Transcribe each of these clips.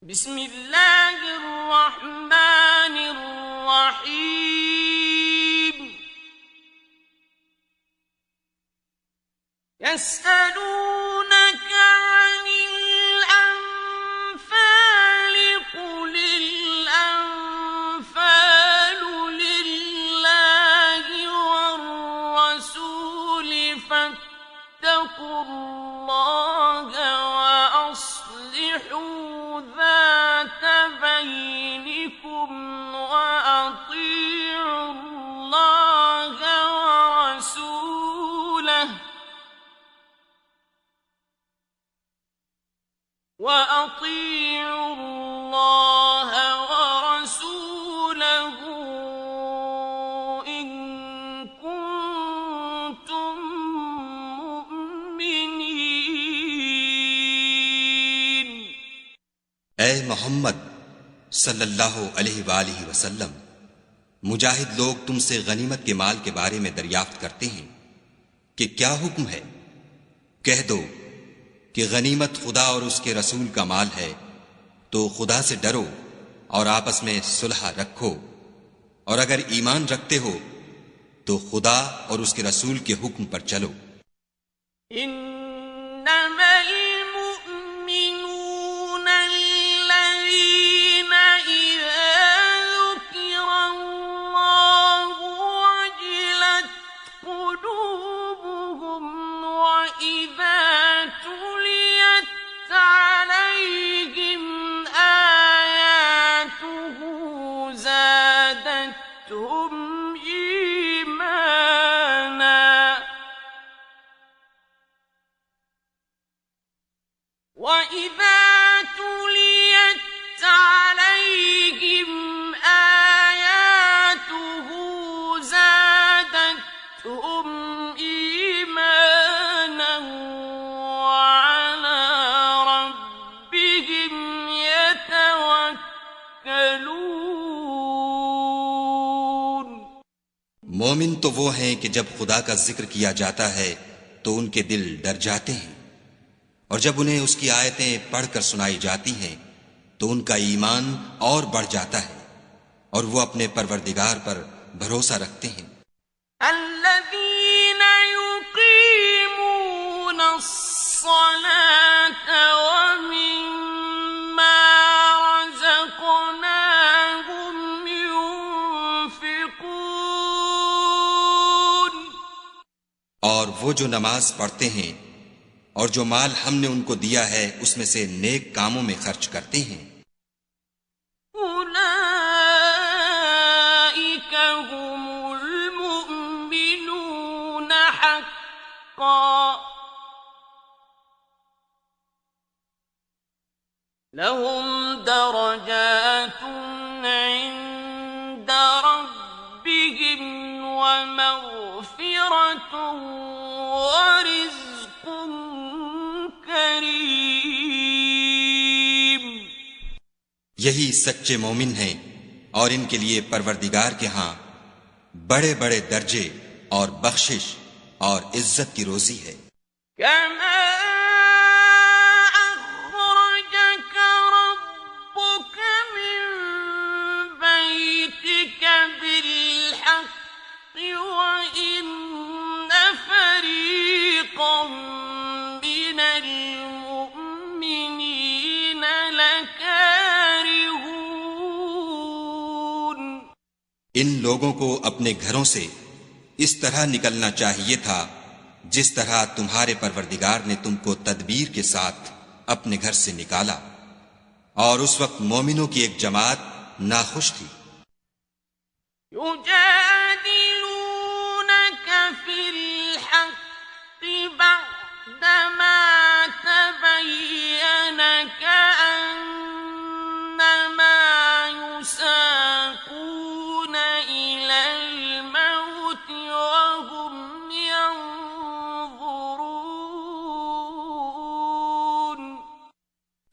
बिस्मिल्लाहिर्रहमानिर्रहीम। यस्अलूनका अनिल अन्फालि कुलिल अन्फालु लिल्लाहि वर्रसूलि फत्तकुल्लाहा व अस्लिहू ذات بينكم وأطيعوا الله ورسوله إن كنتم مؤمنين। ऐ मोहम्मद सल्लल्लाहु अलैहि वालिहि वसल्लम, मुजाहिद लोग तुमसे गनीमत के माल के बारे में दरियाफ्त करते हैं कि क्या हुक्म है। कह दो कि गनीमत खुदा और उसके रसूल का माल है, तो खुदा से डरो और आपस में सुलह रखो, और अगर ईमान रखते हो तो खुदा और उसके रसूल के हुक्म पर चलो। मोमिन तो वो हैं कि जब खुदा का जिक्र किया जाता है तो उनके दिल डर जाते हैं, और जब उन्हें उसकी आयतें पढ़कर सुनाई जाती हैं तो उनका ईमान और बढ़ जाता है, और वो अपने परवरदिगार पर भरोसा रखते हैं। और वो जो नमाज पढ़ते हैं और जो माल हमने उनको दिया है उसमें से नेक कामों में खर्च करते हैं। उलाइका हुमुल मुमिनून हक़्क़न लहुम दरजातुन इंद रब्बिहिम व मग़फ़िरतुन व रिज़्क़ुन करीम। यही सच्चे मोमिन हैं और इनके लिए परवरदिगार के हां बड़े बड़े दर्जे और बख्शिश और इज्जत की रोजी है। इन लोगों को अपने घरों से इस तरह निकलना चाहिए था जिस तरह तुम्हारे परवरदिगार ने तुमको तदबीर के साथ अपने घर से निकाला, और उस वक्त मोमिनों की एक जमात नाखुश थी। युजादिलूनका फिल हक़्क़ि बअदमा तबय्यन कअन्नमा युसाक़ून इलल मौत वहुम यंज़ुरून।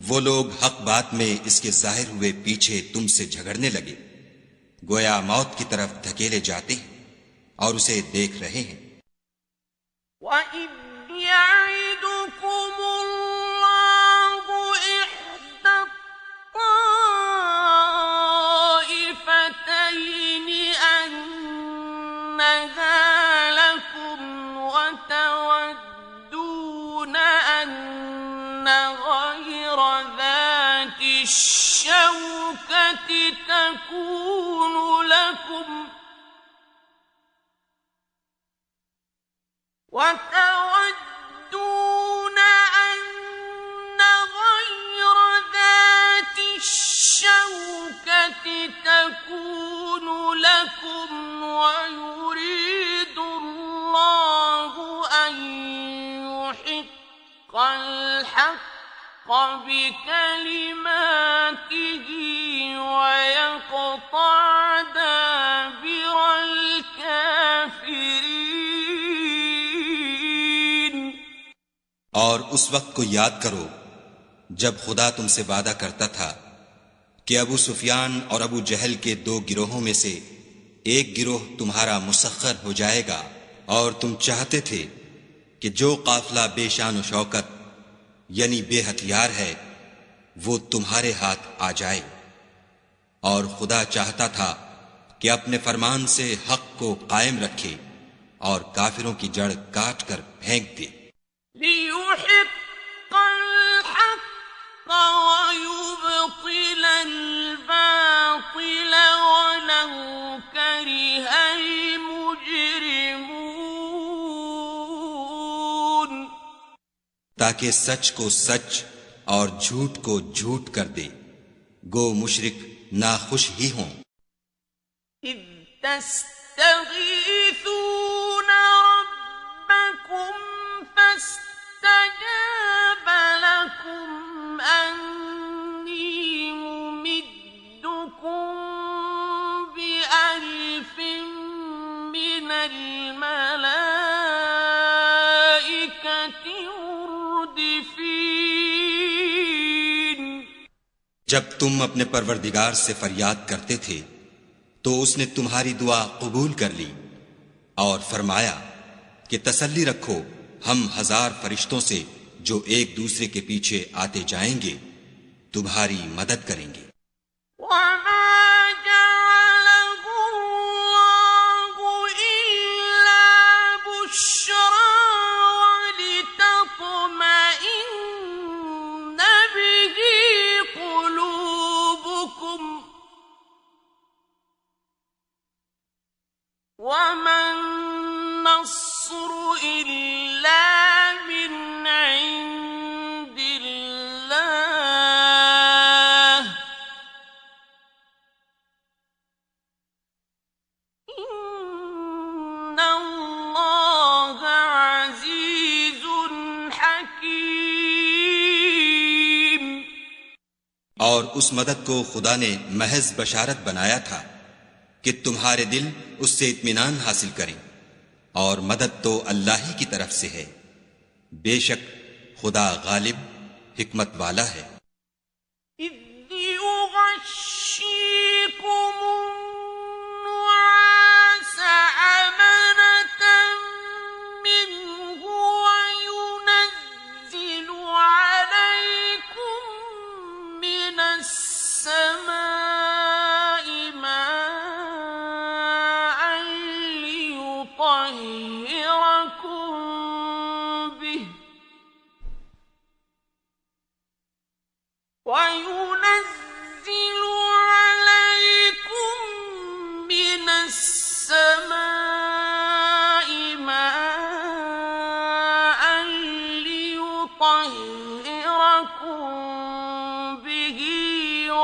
वो लोग हक बात में इसके जाहिर हुए पीछे तुमसे झगड़ने लगे, गोया मौत की तरफ धकेले जाते हैं और उसे देख रहे हैं। وَإِذْ يَعِدُكُمُ اللَّهُ إِحْدَى الشوكة تكون لكم وتودون أن غير ذات الشوكة تكون لكم ويريد الله أن يحق الحق بكلماته ويقطع دابر الكافرين। और उस वक्त को याद करो जब खुदा तुमसे वादा करता था कि अबू सुफियान और अबू जहल के दो गिरोहों में से एक गिरोह तुम्हारा मुसख्खर हो जाएगा और तुम चाहते थे कि जो काफिला बेशान शौकत यानी बेहथियार है वो तुम्हारे हाथ आ जाए, और खुदा चाहता था कि अपने फरमान से हक को कायम रखे और काफिरों की जड़ काट कर फेंक दे। लियुहिक्क अल-हक्क वयुब्तिल अल-बातिल वलौ करिहल मुजरिमून। ताकि सच को सच और झूठ को झूठ कर दे, गो मुशरिक नाखुश ही हों। इज़ तस्तगीथून रब्बकुम फस्तजाब लकुम अन्नी मुमिद्दुकुम बिअल्फिन मिनल मलाइकति मुर्दिफीन। जब तुम अपने परवरदिगार से फरियाद करते थे तो उसने तुम्हारी दुआ कबूल कर ली और फरमाया कि तसल्ली रखो, हम 1000 फरिश्तों से जो एक दूसरे के पीछे आते जाएंगे तुम्हारी मदद करेंगे। वमन नस्रु इल्ला मिन इंदिल्लाह इन्नल्लाह अज़ीज़ुन हकीम। और उस मदद को खुदा ने महज बशारत बनाया था कि तुम्हारे दिल उससे इत्मीनान हासिल करें, और मदद तो अल्लाह ही की तरफ से है। बेशक खुदा गालिब हिकमत वाला है। وينزل عليكم من السماء ماء ليطهركم به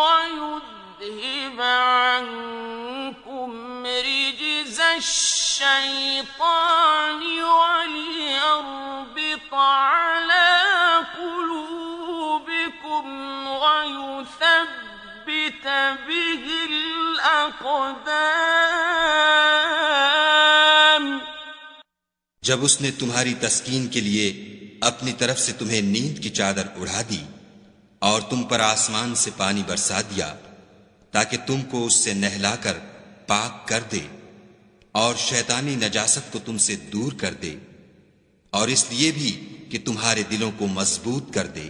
ويذهب عنكم رجز الشيطان وليربط على قلوبكم ويثبت به الأقدام। जब उसने तुम्हारी तस्कीन के लिए अपनी तरफ से तुम्हें नींद की चादर उड़ा दी और तुम पर आसमान से पानी बरसा दिया ताकि तुमको उससे नहलाकर पाक कर दे और शैतानी नजासत को तुमसे दूर कर दे, और इसलिए भी कि तुम्हारे दिलों को मजबूत कर दे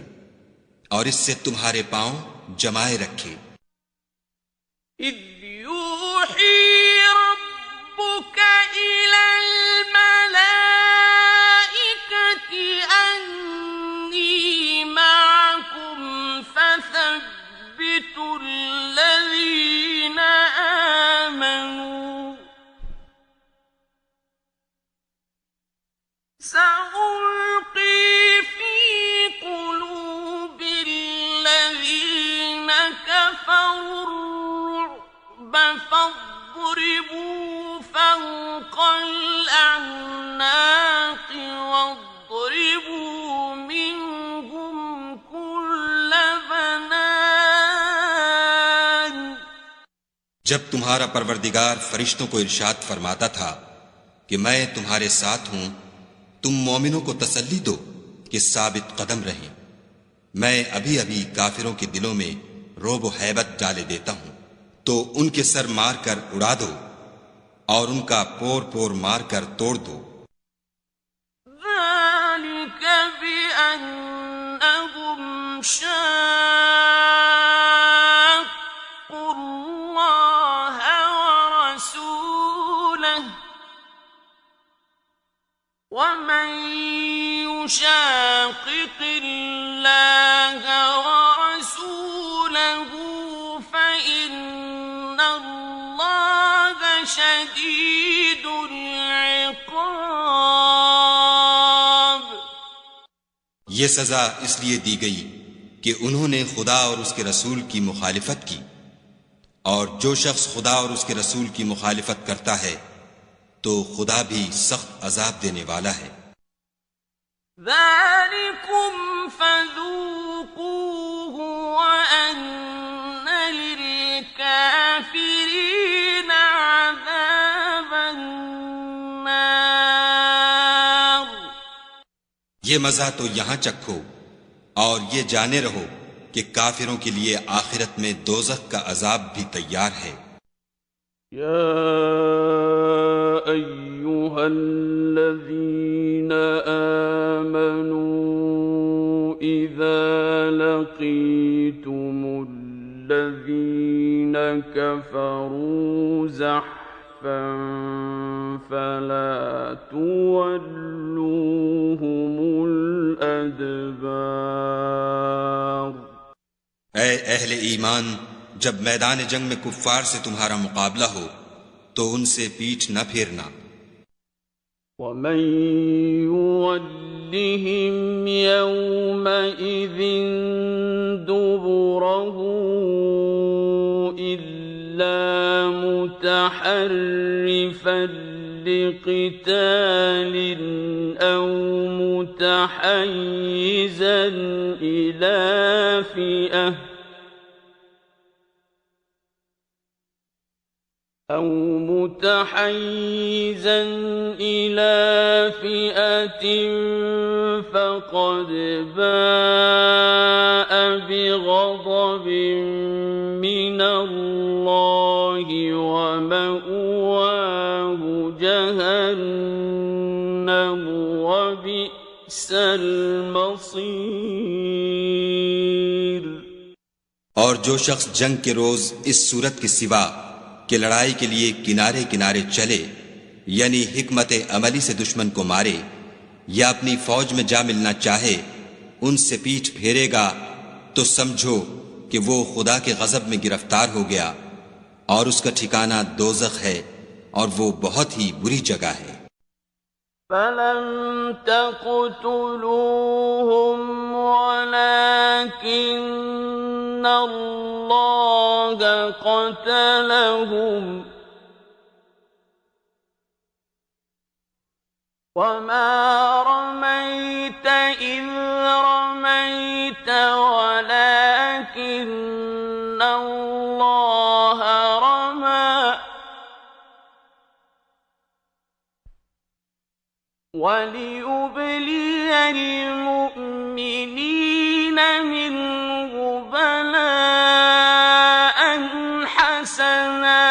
और इससे तुम्हारे पांव जमाए रखे। इज़ यूही रब्बुक इलल मलाइकति अन्नी मअकुम फसब्बितूनी الذين آمنوا سألقي في قلوب الذين كفروا الرعب فاضربوا فوق الأعناق واضربوا منهم كل بنان। जब तुम्हारा परवरदिगार फरिश्तों को इरशाद फरमाता था कि मैं तुम्हारे साथ हूं, तुम मोमिनों को तसल्ली दो कि साबित कदम रहें। मैं अभी अभी काफिरों के दिलों में रोब हैबत डाले देता हूं, तो उनके सर मार कर उड़ा दो और उनका पोर पोर मार कर तोड़ दो। ذلك بأنهم شاقوا الله ورسوله ومن يشاقق الله ورسوله فإن الله شديد العقاب। ये सजा इसलिए दी गई कि उन्होंने खुदा और उसके रसूल की मुखालिफत की, और जो शख्स खुदा और उसके रसूल की मुखालिफत करता है तो खुदा भी सख्त अजाब देने वाला है। ذلكم فذوقوه وأن للكافرين عذاب النار। ये मजा तो यहां चखो और ये जाने रहो कि काफिरों के लिए आखिरत में दोज़ख का अजाब भी तैयार है। يا أيها الذين آمنوا إذا لقيتم الذين كفروا زحفا فلا تولوهم الأدبار। ऐ अहले ईमान, जब मैदान जंग में कुफ्फार से तुम्हारा मुकाबला हो तो उनसे पीठ न फेरना। ومن يولهم يومئذ دبره إلا متحرفا لقتال أو متحيزا إلى فئة فقد باء بغضب من الله ومأواه جهنم وبئس المصير। और जो शख्स जंग के रोज इस सूरत के सिवा कि लड़ाई के लिए किनारे किनारे चले, यानी हिकमत अमली से दुश्मन को मारे या अपनी फौज में जा मिलना चाहे, उनसे पीठ फेरेगा तो समझो कि वो खुदा के गजब में गिरफ्तार हो गया और उसका ठिकाना दोज़ख है और वो बहुत ही बुरी जगह है। فلم تقتلوهم ولكن الله قتلهم وما رميت إذ رميت ولكن الله رمى وليبلي المؤمنين منه بلاء حسنا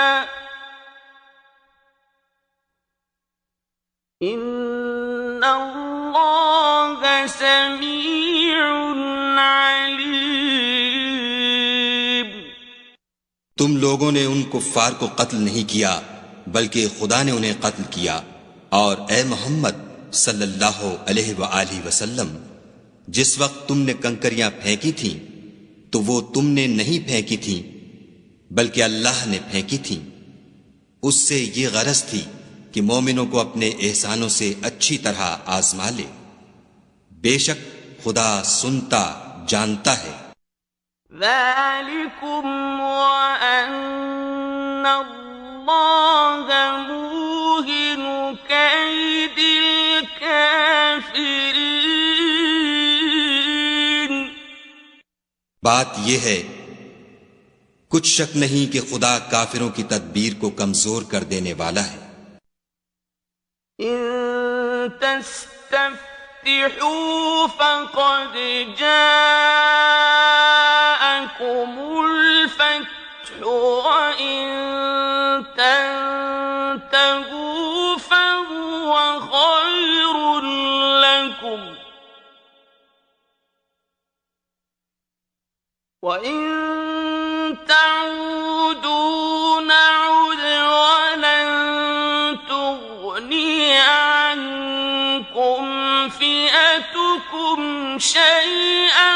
إن الله سميع عليم। तुम लोगों ने उन कुफ्फार को कत्ल नहीं किया बल्कि खुदा ने उन्हें कत्ल किया। और ए मोहम्मद सल्लल्लाहु अलैहि वसल्लम, जिस वक्त तुमने कंकरियां फेंकी थीं तो वो तुमने नहीं फेंकी थी बल्कि अल्लाह ने फेंकी थी। उससे ये गरज थी कि मोमिनों को अपने एहसानों से अच्छी तरह आजमा ले। बेशक खुदा सुनता जानता है। ذَلِكُمْ وَأَنَّ اللَّهَ مُوهِنُ كَيْدِ الْكَافِرِينَ। बात यह है, कुछ शक नहीं कि खुदा काफिरों की तदबीर को कमजोर कर देने वाला है। إِن تستفتحوا فقد جاءكم الفتح وإن تنتهوا فهو خير لكم وإن تعودوا نعد ولن تغني عنكم فئتكم شيئا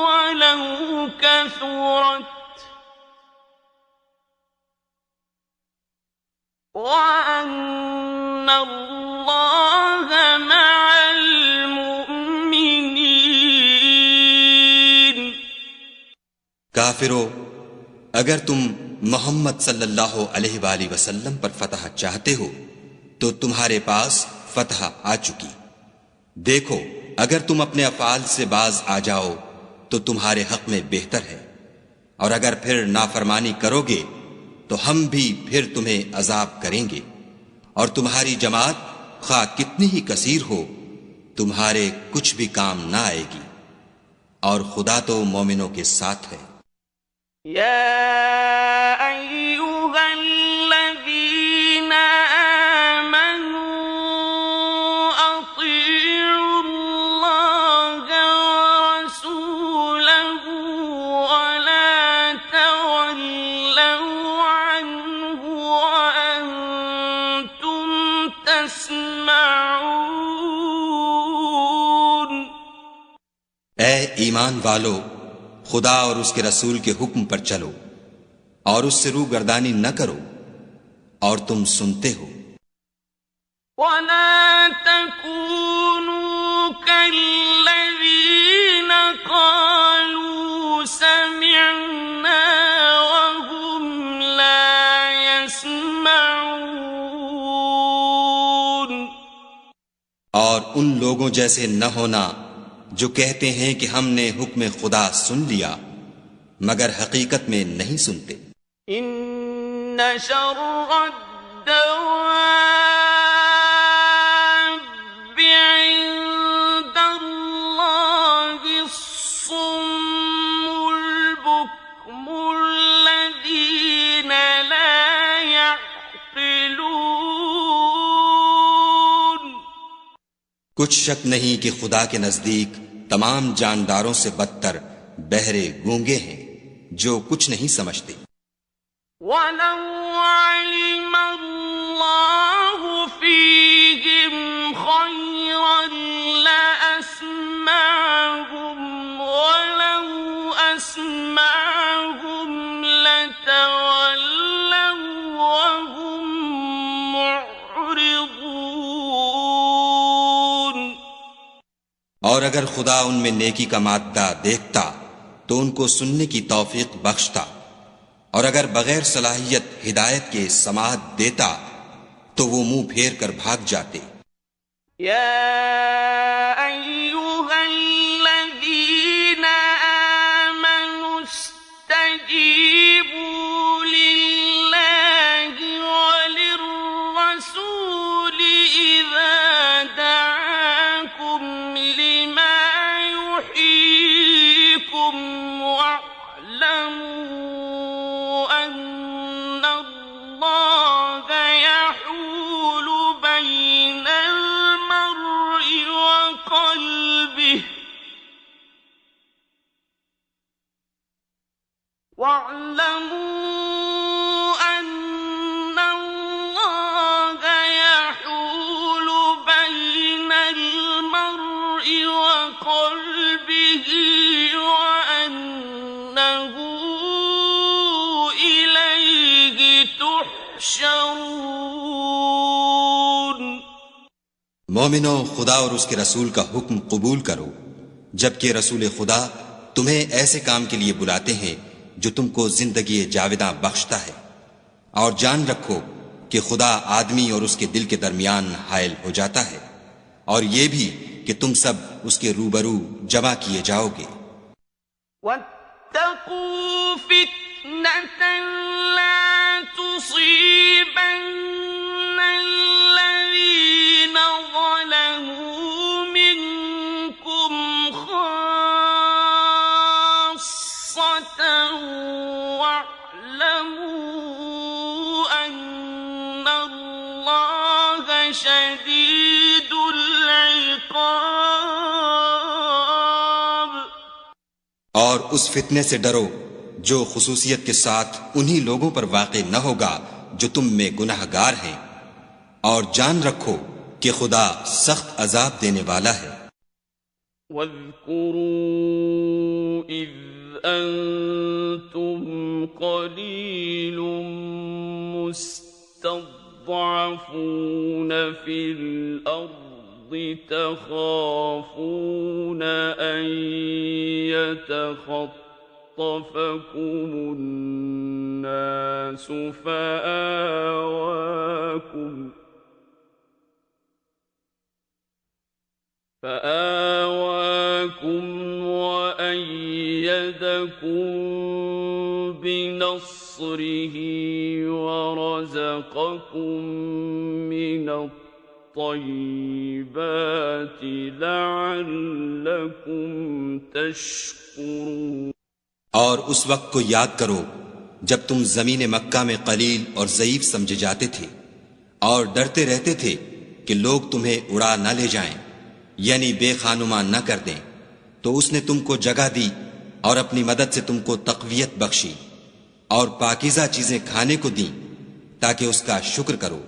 ولو كثرت وأن الله مع المؤمنين। काफिरों, अगर तुम मोहम्मद सल्लल्लाहु अलैहि वसल्लम पर फतह चाहते हो तो तुम्हारे पास फतह आ चुकी। देखो, अगर तुम अपने अफआल से बाज आ जाओ तो तुम्हारे हक में बेहतर है, और अगर फिर नाफरमानी करोगे तो हम भी फिर तुम्हें अजाब करेंगे, और तुम्हारी जमात खा कितनी ही कसीर हो तुम्हारे कुछ भी काम ना आएगी, और खुदा तो मोमिनों के साथ है। يا أيها الذين آمنوا أطيعوا الله ورسوله ولا تولوا عنه وأنتم تسمعون। ऐ ईमान वालो, खुदा और उसके रसूल के हुक्म पर चलो और उससे रूगर्दानी न करो और तुम सुनते हो। ولا تكونوا كالذين قالوا سمعنا وهم لا يسمعون। और उन लोगों जैसे न होना जो कहते हैं कि हमने हुक्म खुदा सुन लिया मगर हकीकत में नहीं सुनते। إن شر الدواب عند الله الصم البكم الذين لا يعقلون। कुछ शक नहीं कि खुदा के नजदीक तमाम जानदारों से बदतर बहरे गूंगे हैं जो कुछ नहीं समझते। وَلَوْ عَلِمَ اللَّهُ فِيهِمْ خَيْرًا لَأَسْمَعَهُمْ وَلَوْ أَسْمَعَهُمْ لَتَوَلَّوْا وَهُمْ مُعْرِضُونَ। और अगर खुदा उनमें नेकी का मादा देखता तो उनको सुनने की तौफीक बख्शता, और अगर बगैर सलाहियत हिदायत के समाअत देता तो वो मुंह फेर कर भाग जाते। يا أيها الذين آمنوا استجيبوا لله وللرسول إذا دعاكم لما يحييكم واعلموا أن الله يحول بين المرء وقلبه واعلموا أن الله يحول بين المرء وقلبه وأن تحشرون मोमिनो, खुदा और उसके रसूल का हुक्म कबूल करो, जबकि रसूल खुदा तुम्हें ऐसे काम के लिए बुलाते हैं जो तुमको जिंदगी जाविदा बख्शता है। और जान रखो कि खुदा आदमी और उसके दिल के दरमियान हायल हो जाता है, और ये भी कि तुम सब उसके रूबरू जमा किए जाओगे। वत्तकू फितनतन ला तुसीबन्न अल्लज़ीना ज़लमू मिनकुम खास्सतन वअलमू अन्नल्लाह शदीदुल इक़ाब। और उस फितने से डरो जो खुसूसियत के साथ उन्हीं लोगों पर वाक़े न होगा जो तुम में गुनाहगार हैं, और जान रखो कि खुदा सख्त अजाब देने वाला है। वज़्कुरू इज़ अंतुम क़लीलुम मुस्तज़अफ़ून फ़िल अर्ज़ि तख़ाफ़ून अन यतख़त्तफ़कुमु الناس فآواكم وأيدكم بنصره ورزقكم من الطيبات لعلكم تشكرون। और उस वक्त को याद करो जब तुम जमीन मक्का में कलील और ज़ईफ समझे जाते थे और डरते रहते थे कि लोग तुम्हें उड़ा न ले जाएं, यानी बेखानुमा न कर दें, तो उसने तुमको जगह दी और अपनी मदद से तुमको तक़वियत बख्शी और पाकीज़ा चीजें खाने को दी ताकि उसका शुक्र करो।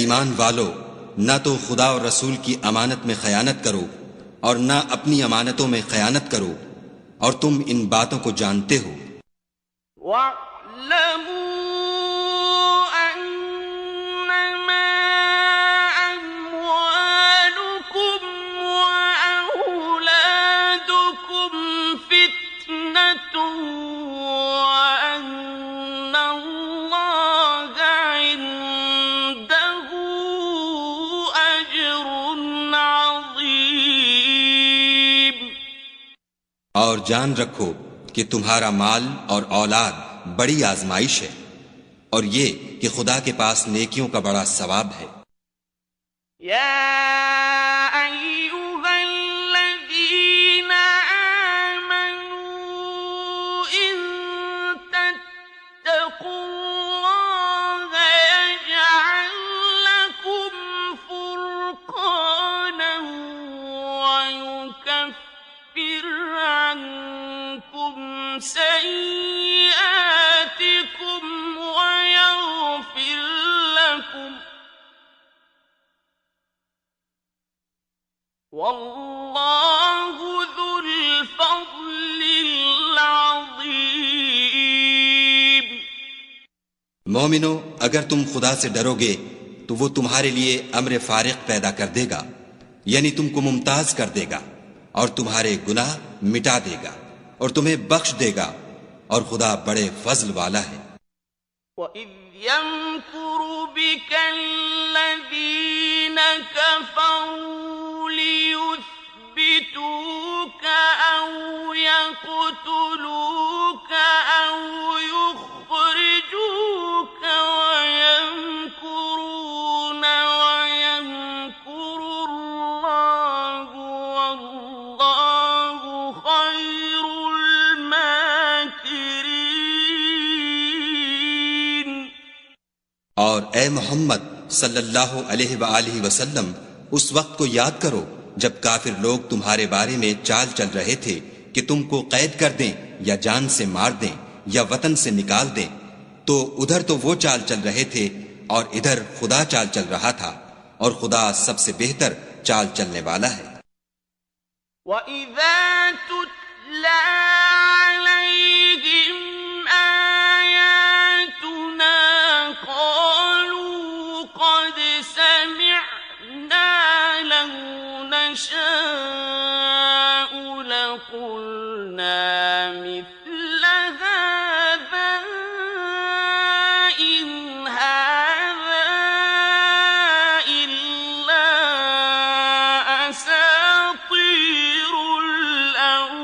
ईमान वालो, न तो खुदा और रसूल की अमानत में खयानत करो और न अपनी अमानतों में खयानत करो, और तुम इन बातों को जानते हो। और जान रखो कि तुम्हारा माल और औलाद बड़ी आजमाइश है, और ये कि खुदा के पास नेकियों का बड़ा सवाब है। मोमिनो, अगर तुम खुदा से डरोगे तो वो तुम्हारे लिए अम्र फारिक पैदा कर देगा, यानी तुमको मुमताज कर देगा और तुम्हारे गुनाह मिटा देगा और तुम्हें बख्श देगा, और खुदा बड़े फजल वाला है। और ए मोहम्मद सल्लल्लाहु अलैहि वसल्लम उस वक्त को याद करो जब काफिर लोग तुम्हारे बारे में चाल चल रहे थे कि तुमको कैद कर दें या जान से मार दें या वतन से निकाल दें। तो उधर तो वो चाल चल रहे थे और इधर खुदा चाल चल रहा था, और खुदा सबसे बेहतर चाल चलने वाला है। وَإِذَا تُتْلَى عَلَيْهِمْ آيَاتُنَا قَالُوا قَدْ سَمِعْنَا لَوْ نَشَاءُ لَقُلْنَا مِثْلَ هَذَا إِنْ هَذَا إِلَّا أَسَاطِيرُ الْأَوَّلِينَ।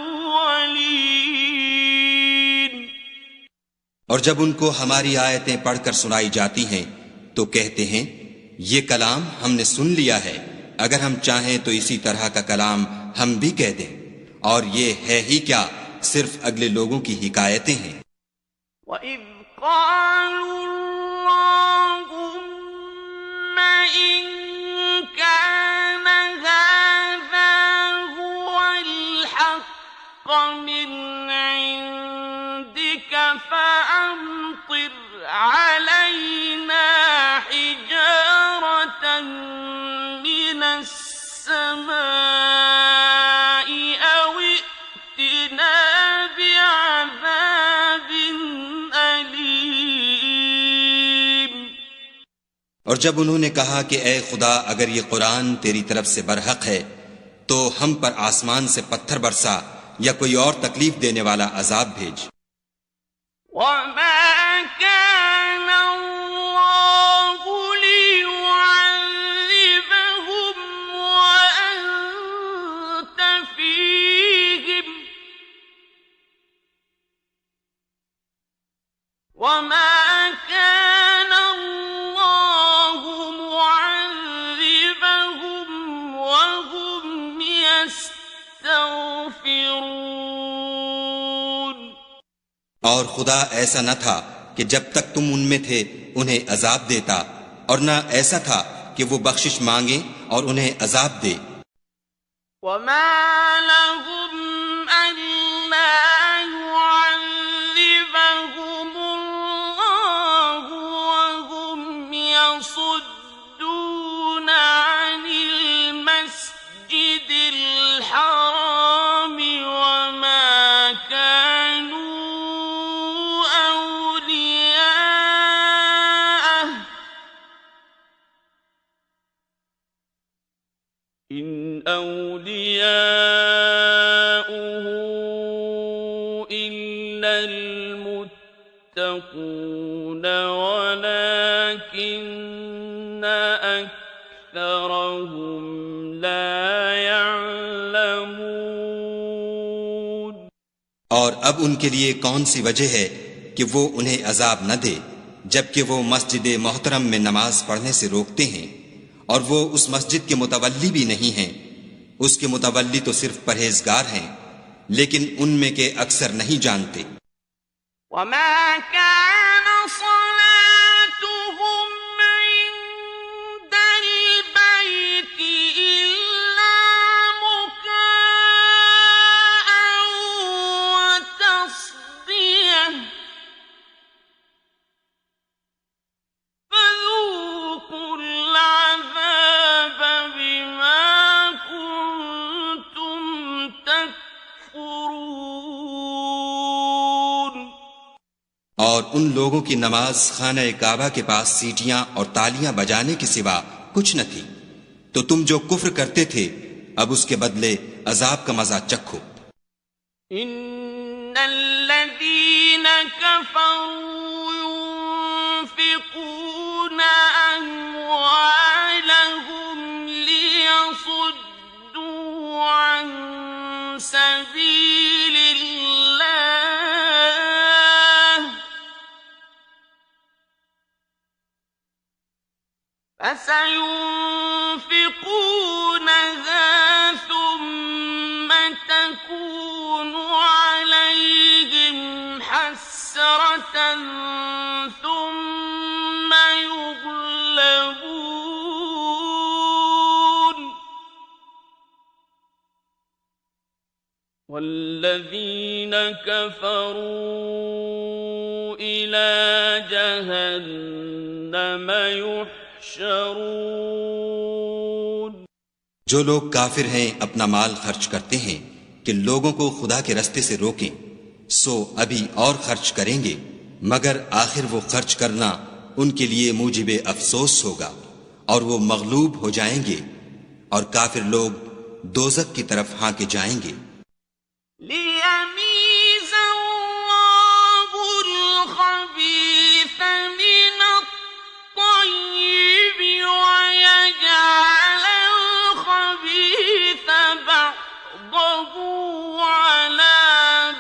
और जब उनको हमारी आयतें पढ़कर सुनाई जाती हैं तो कहते हैं ये कलाम हमने सुन लिया है, अगर हम चाहें तो इसी तरह का कलाम हम भी कह दें, और ये है ही क्या, सिर्फ अगले लोगों की हिकायतें हैं। وَإِذْ قَالُوا اللَّهُمَّ إِن كَانَ هَذَا هُوَ الْحَقَّ مِنْ عِندِكَ فَأَمْطِرْ عَلَيْنَا حِجَارَةً مِنَ السَّمَاءِ أَوْ ائْتِنَا بِعَذَابٍ أَلِيمٍ। और जब उन्होंने कहा कि ए खुदा, अगर ये कुरान तेरी तरफ से बरहक है तो हम पर आसमान से पत्थर बरसा या कोई और तकलीफ देने वाला अजाब भेज। وَمَا كَانَ اللَّهُ لِيُعَذِّبَهُمْ وَأَنْتَ فِيهِمْ وَمَا كَانَ اللَّهُ مُعَذِّبَهُمْ وَهُمْ يَسْتَغْفِرُونَ। और खुदा ऐसा न था कि जब तक तुम उनमें थे उन्हें अजाब देता, और न ऐसा था कि वो बख्शिश मांगे और उन्हें अजाब दे। وَمَا لَهُمْ أَلَّا يُعَذِّبَهُمُ اللَّهُ وَهُمْ يَصُدُّونَ عَنِ الْمَسْجِدِ الْحَرَامِ وَمَا كَانُوا أَوْلِيَاءَهُ إِنْ أَوْلِيَاؤُهُ إِلَّا الْمُتَّقُونَ وَلَكِنَّ أَكْثَرَهُمْ لَا يَعْلَمُونَ۔ और अब उनके लिए कौन सी वजह है कि वो उन्हें अजाब न दे, जबकि वो मस्जिद मोहतरम में नमाज पढ़ने से रोकते हैं, और वो उस मस्जिद के मुतवल्ली भी नहीं हैं। उसके मुतवल्ली तो सिर्फ परहेजगार हैं, लेकिन उनमें के अक्सर नहीं जानते। وَمَا كَانَ صَلَاتُهُمْ عِندَ الْبَيْتِ إِلَّا مُكَاءً وَتَصْدِيَةً فَذُوقُوا الْعَذَابَ بِمَا كُنتُمْ تَكْفُرُونَ۔ और उन लोगों की नमाज खाना काबा के पास सीटियां और तालियां बजाने के सिवा कुछ न थी, तो तुम जो कुफ्र करते थे अब उसके बदले अजाब का मजा चखो। إِنَّ الَّذِينَ كَفَرُوا يُنفِقُونَ أَمْوَالَهُمْ لِيَصُدُّوا عَن سَبِيلِ اللَّهِ فَسَيُنفِقُونَهَا ثُمَّ تَكُونُ عَلَيْهِمْ حَسْرَةً ثُمَّ يُغْلَبُونَ والذين كفروا إلى جهنم يحشرون। जो लोग काफिर हैं अपना माल खर्च करते हैं कि लोगों को खुदा के रास्ते से रोकें, सो अभी और खर्च करेंगे, मगर आखिर वो खर्च करना उनके लिए मूजिबे अफसोस होगा और वो मगलूब हो जाएंगे और काफिर लोग दोज़ख की तरफ हाँके जाएंगे। लियमीज़ अल्लाहु अल-ख़बीथ मिन अत-तय्यिब व यजअल अल-ख़बीथ बअदहु अला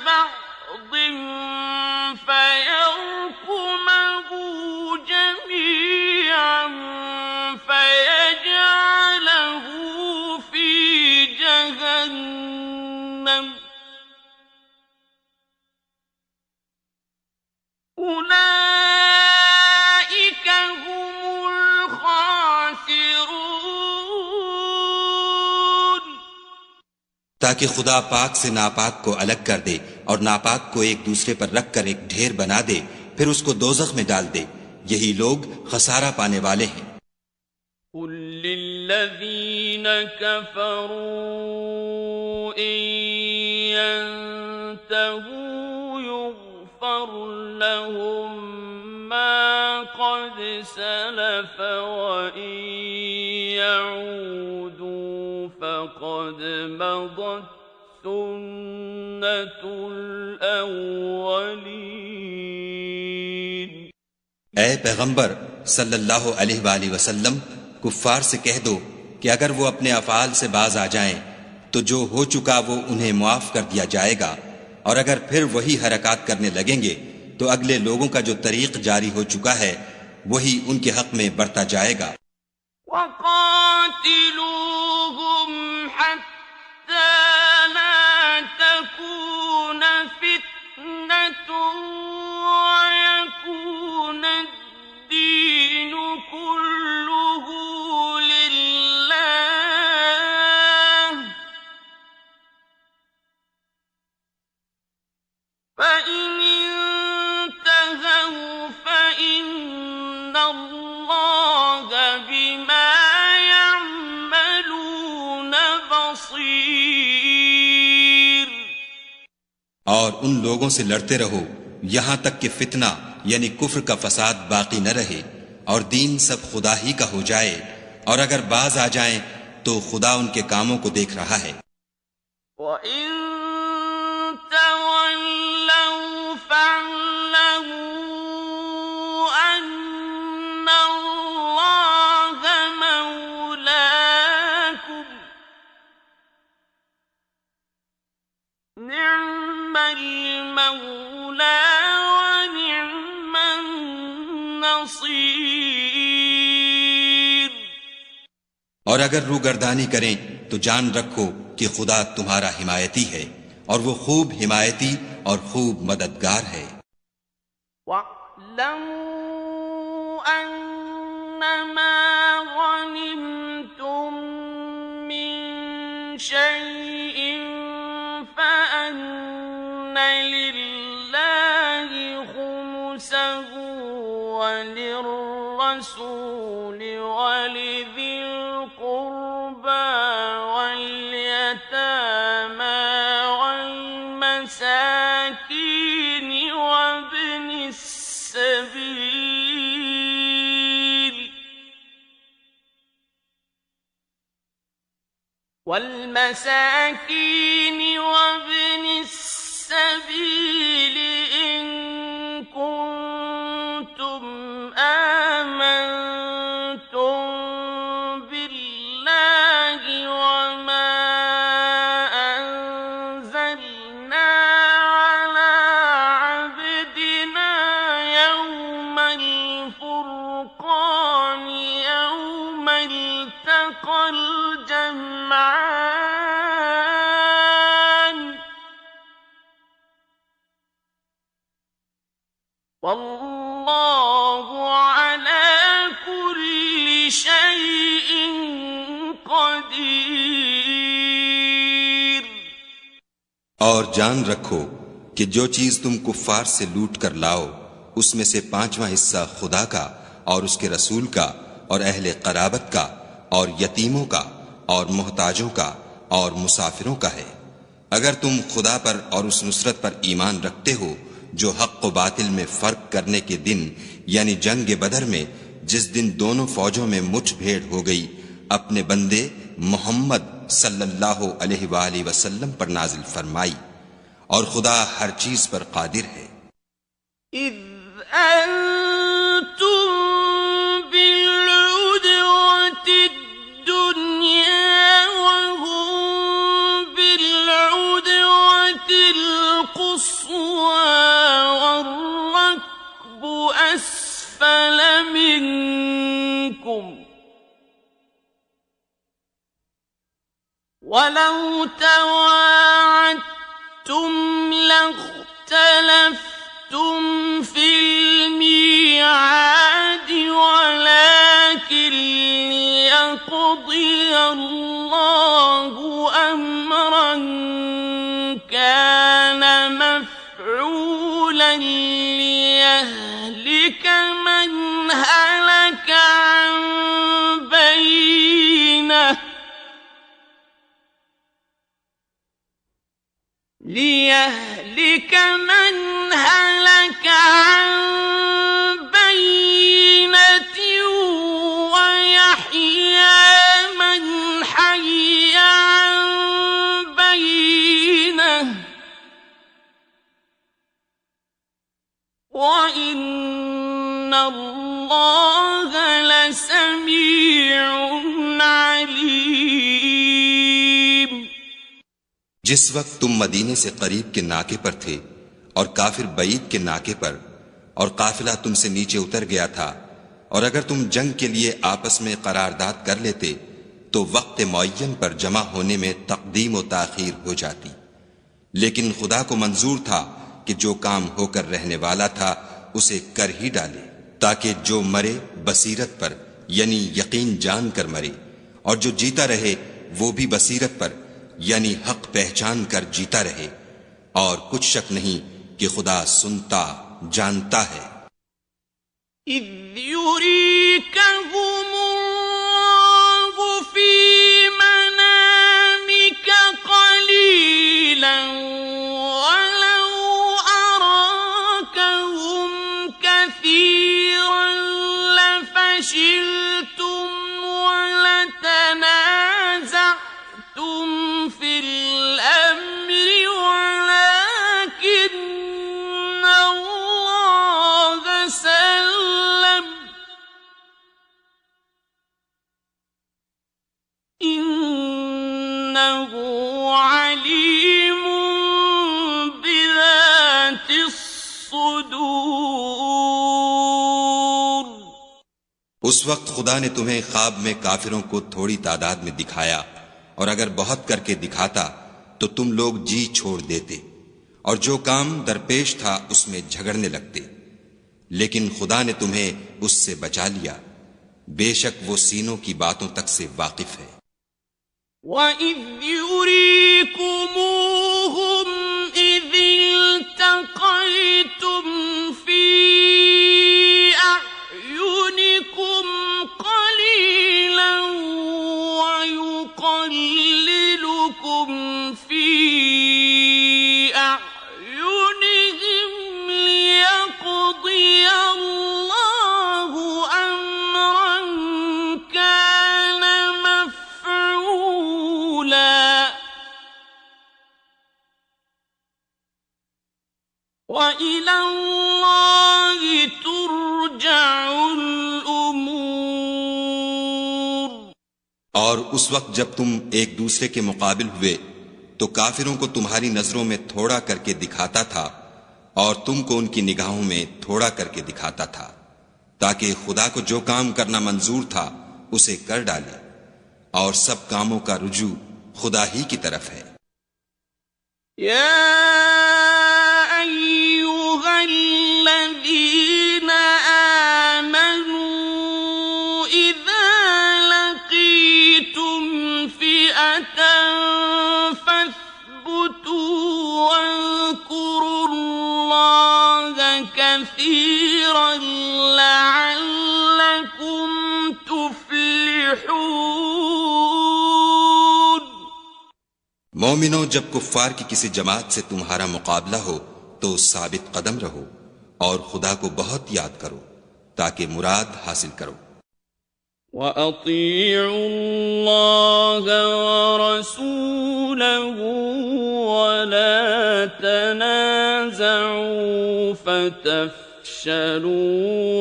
बअदिन फयरकुमहु जमीअन फयजअलहु फी जहन्नम उलाइक हुमुल खासिरून। ताकि खुदा पाक से नापाक को अलग कर दे और नापाक को एक दूसरे पर रखकर एक ढेर बना दे, फिर उसको दोज़ख में डाल दे, यही लोग खसारा पाने वाले हैं। कुल लिल्लज़ीन कफ़रू इन यंतहू युग़फ़र लहुम मा क़द सलफ़ व इन यऊदू फ़क़द मदत सुन्नतुल अव्वलीन। ऐ पैगंबर सल्लल्लाहु अलैहि वसल्लम, कुफ्फार से कह दो कि अगर वो अपने अफ़ाल से बाज आ जाएं तो जो हो चुका वो उन्हें मुआफ कर दिया जाएगा, और अगर फिर वही हरकत करने लगेंगे तो अगले लोगों का जो तरीक़ जारी हो चुका है वही उनके हक में बढ़ता जाएगा। वक़ातिलूहुम हत्ता ला तकून फित्नतुन व यकून الدين كله لله فإن انتهوا فإن الله بما يعملون بصير। और उन लोगों से लड़ते रहो यहां तक कि फितना यानी कुफ्र का फसाद बाकी न रहे और दीन सब खुदा ही का हो जाए, और अगर बाज आ जाएं तो खुदा उनके कामों को देख रहा है। وَإِن تَوَلَّوْا فَاعْلَمُوا أَنَّ اللَّهَ مَوْلَاكُمْ نِعْمَ الْمَوْلَى وَنِعْمَ النَّصِيرُ। और अगर रूगर्दानी करें तो जान रखो कि खुदा तुम्हारा हिमायती है और वो खूब हिमायती और खूब मददगार है। وَاعْلَمُوا أَنَّمَا غَنِمْتُم مِّن شَيْءٍ فَأَنَّ لِلَّهِ خُمُسَهُ وَلِلرَّسُولِ وَلِذِي الْقُرْبَى وَالْيَتَامَى وَالْمَسَاكِينِ وَابْنِ السَّبِيلِ إن كنتم آمنتم بالله وما أنزلنا على عبدنا يوم الفرقان يوم التقى الجمعان والله على كل شيء قدير। और जान रखो कि जो चीज तुम कुफ्फार से लूट कर लाओ उसमें से 5वां हिस्सा खुदा का और उसके रसूल का और अहले क़राबत का और यतीमों का और मोहताजों का और मुसाफिरों का है। अगर तुम खुदा पर और उस नुसरत पर ईमान रखते हो जो हक़ व बातिल में फर्क करने के दिन यानी जंग बदर में, जिस दिन दोनों फौजों में मुठभेड़ हो गई, अपने बंदे मोहम्मद सल्लल्लाहु अलैहि वसल्लम पर नाजिल फरमाई, और खुदा हर चीज पर कादिर है। वलौ तवाअदतुम लख्तलफ्तुम फिल मीआद वलाकिन लियक़दियल्लाहु अम्रन कान मफ़ऊलन लियहलिक मन हलक अन बय्यिनह वयहय्या मन हय्या अन बय्यिनह वइन्नल्लाह लसमीउन अलीम। जिस वक्त तुम मदीने से करीब के नाके पर थे और काफिर बईद के नाके पर, और काफिला तुमसे नीचे उतर गया था, और अगर तुम जंग के लिए आपस में करारदाद कर लेते तो वक्त मुअय्यन पर जमा होने में तक़दीम व ताख़ीर हो जाती। लेकिन खुदा को मंजूर था कि जो काम होकर रहने वाला था उसे कर ही डाले, ताकि जो मरे बसीरत पर यानी यकीन जान कर मरे, और जो जीता रहे वो भी बसीरत पर यानी हक पहचान कर जीता रहे। और कुछ शक नहीं कि खुदा सुनता जानता है। इज़ युरीकहुमुल्लाहु फी मनामिका क़लीलन वलौ अराकहुम कसीरन लफशिलतुम वलतनाज़अतुम फिल अम्रि वलाकिन्नल्लाह सल्लम इन्नहु अलीमुन बिज़ातिस्सुदूर। उस वक्त खुदा ने तुम्हें ख्वाब में काफिरों को थोड़ी तादाद में दिखाया, और अगर बहुत करके दिखाता तो तुम लोग जी छोड़ देते और जो काम दरपेश था उसमें झगड़ने लगते। लेकिन खुदा ने तुम्हें उससे बचा लिया, बेशक वो सीनों की बातों तक से वाकिफ है। وَإِذْ يُرِيكُمُوهُمْ إِذِ الْتَقَيْتُمْ فِي أَعْيُنِكُمْ قَلِيلًا وَيُقَلِّلُكُمْ فِي أَعْيُنِهِمْ لِيَقْضِيَ اللَّهُ أَمْرًا كَانَ مَفْعُولًا وَإِلَى اللَّهِ تُرْجَعُ الْأُمُورُ। और उस वक्त जब तुम एक दूसरे के मुकाबिल हुए तो काफिरों को तुम्हारी नजरों में थोड़ा करके दिखाता था और तुमको उनकी निगाहों में थोड़ा करके दिखाता था, ताकि खुदा को जो काम करना मंजूर था उसे कर डाले, और सब कामों का रुजू खुदा ही की तरफ है। या अय्युहल्लज़ीना आमनू इज़ा लक़ीतुम फ़िअतन फ़स्बुतू मोमिनो, जब कुफ्फार की किसी जमात से तुम्हारा मुकाबला हो तो साबित कदम रहो और खुदा को बहुत याद करो ताकि मुराद हासिल करो। वअतीउ अल्लाह वरसूलहु वला तनाज़उ फतफ्शलू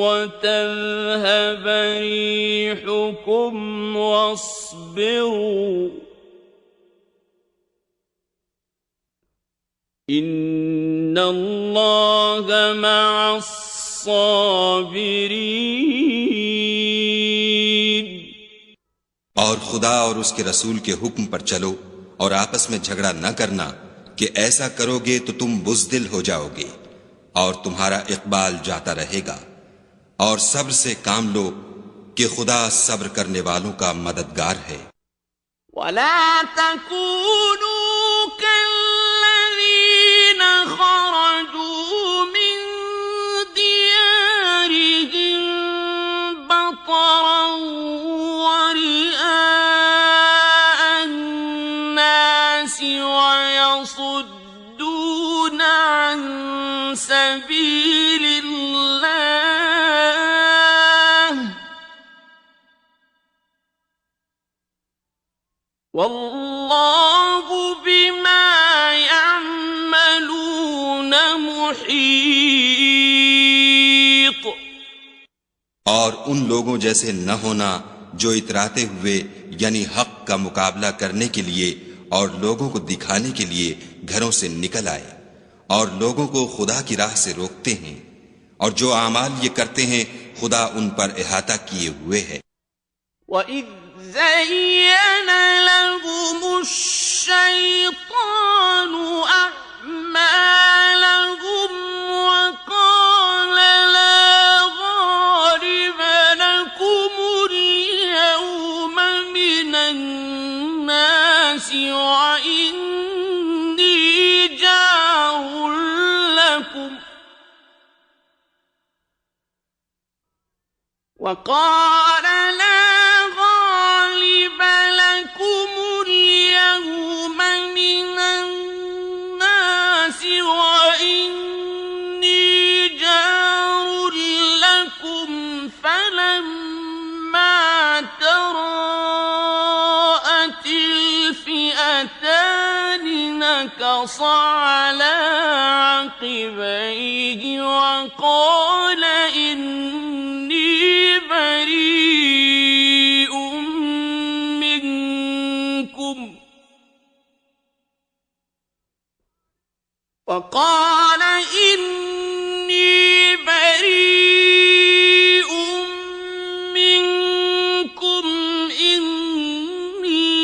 वतज़हब रिहुकुम वस्बिरू इन्नल्लाह मअस्साबिरीन। और खुदा और उसके रसूल के हुक्म पर चलो और आपस में झगड़ा न करना कि ऐसा करोगे तो तुम बुज़दिल हो जाओगे और तुम्हारा इक़बाल जाता रहेगा। और सब्र से काम लो कि खुदा सब्र करने वालों का मददगार है। वला तकूनू कल्लज़ीन खरजू मिन दियारिहिम बतरन वरिआअन नास वयसुद्दून अन सबीलिल्लाह वल्लाहु बिमा यअमलून मुहीत। और उन लोगों जैसे न होना जो इतराते हुए यानी हक का मुकाबला करने के लिए और लोगों को दिखाने के लिए घरों से निकल आए और लोगों को खुदा की राह से रोकते हैं, और जो आमाल ये करते हैं खुदा उन पर इहाता किए हुए है। वइज़ ज़य्यन लहुमुश्शैतानु अअमालहुम वक़ाल ला गालिब लकुमुल यौम मिनन नासि वइन्नी जारुल लकुम وقال لا غالب لكم اليوم من الناس وإني جار لكم فلما تراءت الفئتان نكص على عقبيه وقال إني بريء منكم إني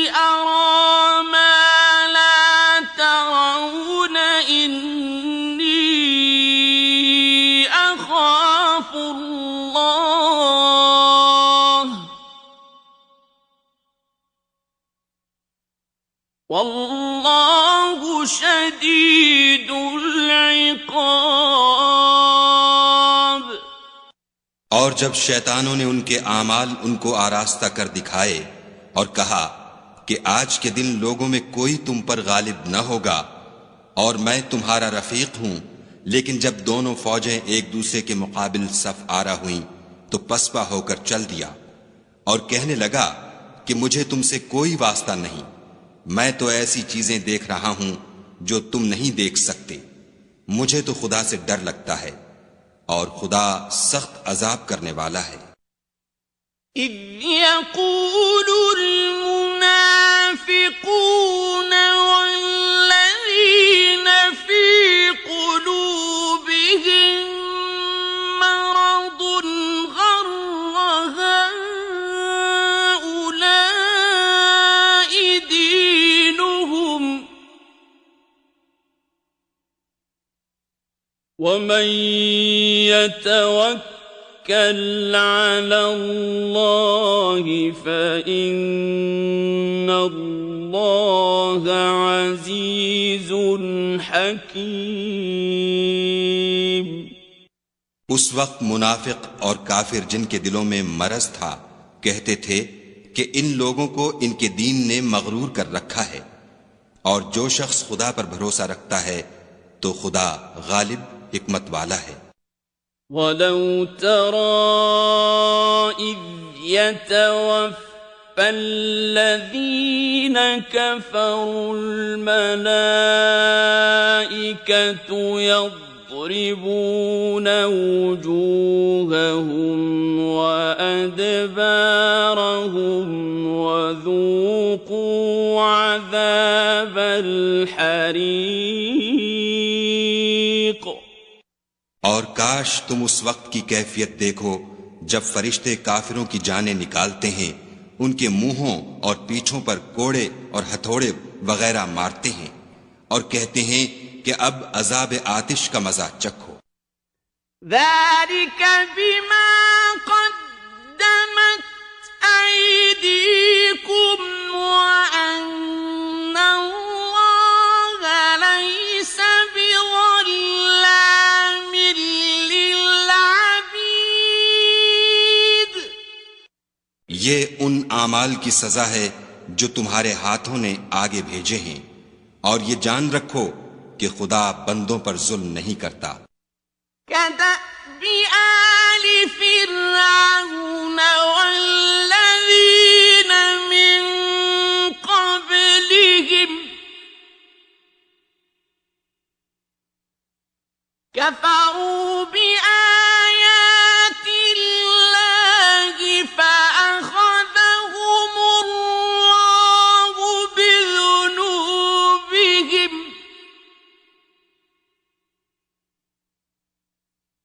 أرى ما لا ترون إني أخاف الله والله शदीदुल इक़ाब। और जब शैतानों ने उनके आमाल उनको आरास्ता कर दिखाए और कहा कि आज के दिन लोगों में कोई तुम पर गालिब न होगा और मैं तुम्हारा रफीक हूं, लेकिन जब दोनों फौजें एक दूसरे के मुकाबिल सफ आरा हुईं तो पसपा होकर चल दिया और कहने लगा कि मुझे तुमसे कोई वास्ता नहीं, मैं तो ऐसी चीजें देख रहा हूं जो तुम नहीं देख सकते। मुझे तो खुदा से डर लगता है और खुदा सख्त अजाब करने वाला है। इज़ यक़ूलुल मुनाफ़िक़ून वल्लज़ीन फ़ी क़ुलूबिहिम मरदुन ग़र्र हाउलाइ दीनुहुम वमन यतवक्कल अलल्लाहि फ़इन्नल्लाह अज़ीज़ुन हकीम। उस वक्त मुनाफिक और काफिर जिनके दिलों में मरज था कहते थे कि इन लोगों को इनके दीन ने मगरूर कर रखा है और जो शख्स खुदा पर भरोसा रखता है तो खुदा गालिब हिकमत वाला है। वलौ तरा इज़ यतवफ़्फ़ा अल्लज़ीन कफ़रुल मलाइकतु यضربون وجوههم وأدبارهم وذوقوا عذاب الحريق। और काश तुम उस वक्त की कैफियत देखो जब फरिश्ते काफिरों की जानें निकालते हैं, उनके मुंहों और पीछों पर कोड़े और हथौड़े वगैरह मारते हैं और कहते हैं कि अब अजाब आतिश का मजा चखो। ذلك بما قدمت أيديكم وأن الله ليس بظلام للعبيد। ये उन आमाल की सजा है जो तुम्हारे हाथों ने आगे भेजे हैं, और ये जान रखो कि खुदा बंदों पर जुल्म नहीं करता। كدأب آل فرعون والذين من قبلهم كفروا بآيات الله فأخذهم الله بذنوبهم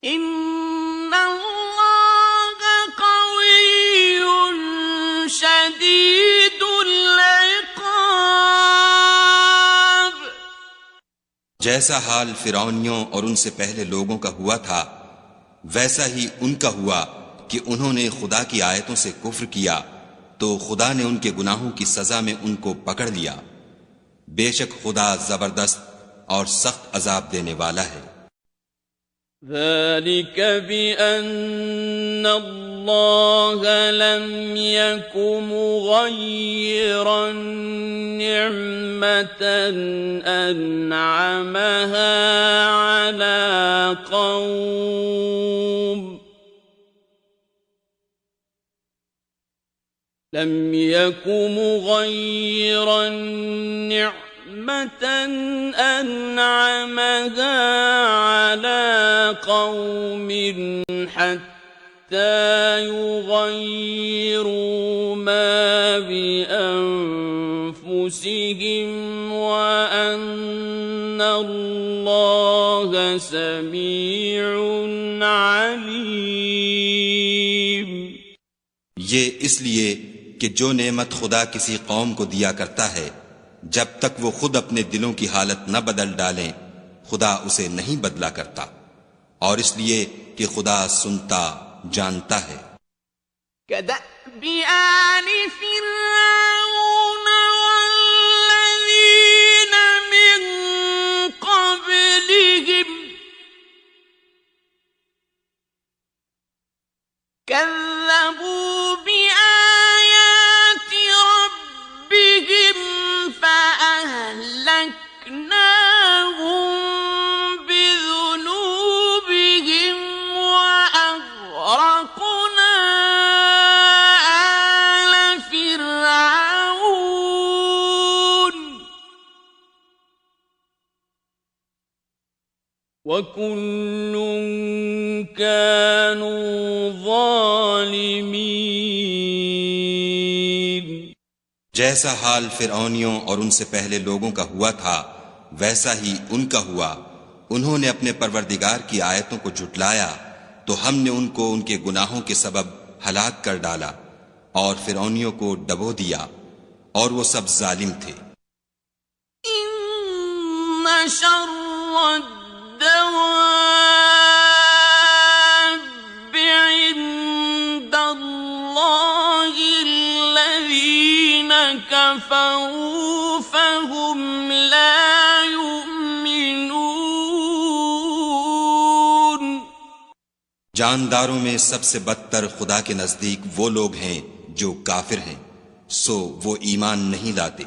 إن الله قوي شديد العقاب। जैसा हाल फिरौनियों और उनसे पहले लोगों का हुआ था, वैसा ही उनका हुआ कि उन्होंने खुदा की आयतों से कुफ्र किया तो खुदा ने उनके गुनाहों की सजा में उनको पकड़ लिया। बेशक खुदा जबरदस्त और सख्त अजाब देने वाला है। ذلك بأن الله لم يك مغيرا نعمة أنعمها على قوم لم يك مغيرا نعمة أنعمها على قوم حتى يغيروا ما بأنفسهم وأن الله سميع عليم। ये इसलिए कि जो नेमत खुदा किसी कौम को दिया करता है, जब तक वो खुद अपने दिलों की हालत न बदल डालें, खुदा उसे नहीं बदला करता, और इसलिए कि खुदा सुनता जानता है। كدأب آل فرعون والذين من قبلهم كذبوا بآيات ربهم فأهلكناهم بذنوبهم وأغرقنا آل فرعون وكل كانوا ظالمين। जैसा हाल फिरौनियों और उनसे पहले लोगों का हुआ था, वैसा ही उनका हुआ। उन्होंने अपने परवरदिगार की आयतों को झुटलाया तो हमने उनको उनके गुनाहों के सबब हलाक कर डाला और फिरौनियों को डबो दिया, और वो सब जालिम थे। إن شر الدواب عند الله الذين كفروا فهم لا يؤمنون। जानदारों में सबसे बदतर खुदा के नजदीक वो लोग हैं जो काफिर हैं, सो वो ईमान नहीं लाते।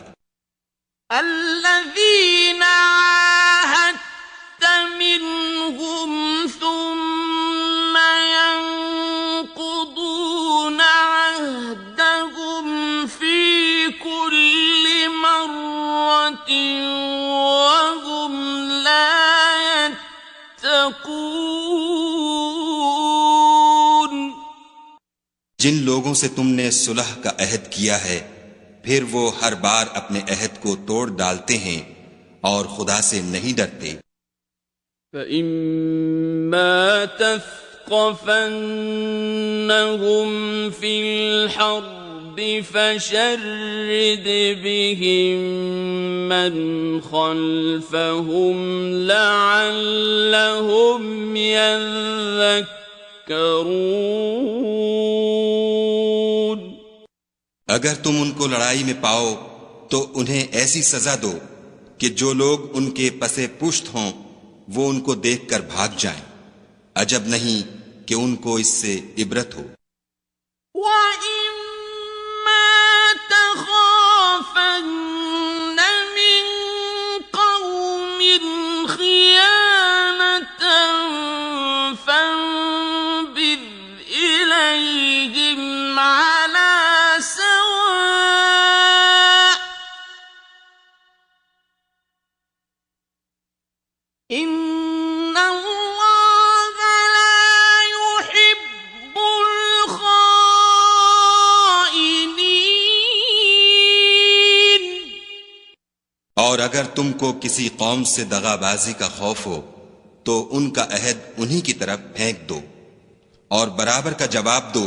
الذين عاهدت منهم ثم ينقضون عهدهم في كل مرة وهم لا يتقون। जिन लोगों से तुमने सुलह का अहद किया है फिर वो हर बार अपने अहद को तोड़ डालते हैं और खुदा से नहीं डरते। فإما تثقفنهم في الحرب فشرد بهم من خلفهم لعلهم يذكرون। अगर तुम उनको लड़ाई में पाओ तो उन्हें ऐसी सजा दो कि जो लोग उनके पसे पुश्त हों वो उनको देखकर भाग जाएं। अजब नहीं कि उनको इससे इबरत हो। وَإِمَّا تَخَافَنَّ مِن قَوْمٍ خِيَانَةً فَانبِذْ إِلَيْهِمْ عَلَى سَوَاءٍ إِنَّ اللَّهَ لَا يُحِبُّ الْخَائِنِينَ। और अगर तुमको किसी कौम से दगाबाजी का खौफ हो तो उनका अहद उन्हीं की तरफ फेंक दो और बराबर का जवाब दो।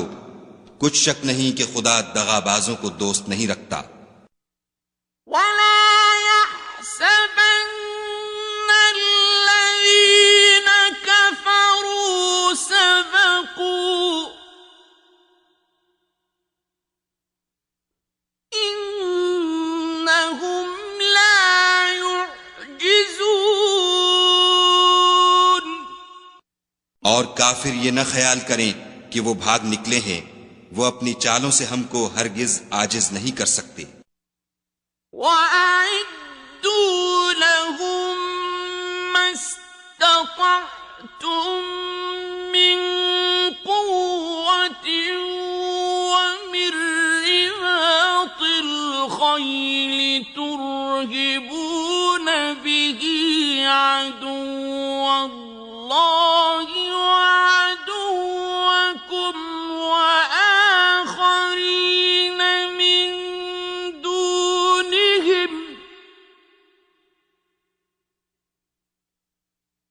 कुछ शक नहीं कि खुदा दगाबाजों को दोस्त नहीं रखता। وَلَا يَحْسَبَنَّ الَّذِينَ كَفَرُوا سَبَقُوا إِنَّهُمْ لَا يُعْجِزُونَ। और काफिर ये न ख्याल करें कि वो भाग निकले हैं। वो अपनी चालों से हमको हरगिज आजिज नहीं कर सकते। وَأَعِدُّوا لَهُم مَّا اسْتَطَعْتُم مِّن قُوَّةٍ وَمِن رِّبَاطِ الْخَيْلِ تُرْهِبُونَ بِهِ عَدُوَّ اللَّهِ وَعَدُوَّكُمْ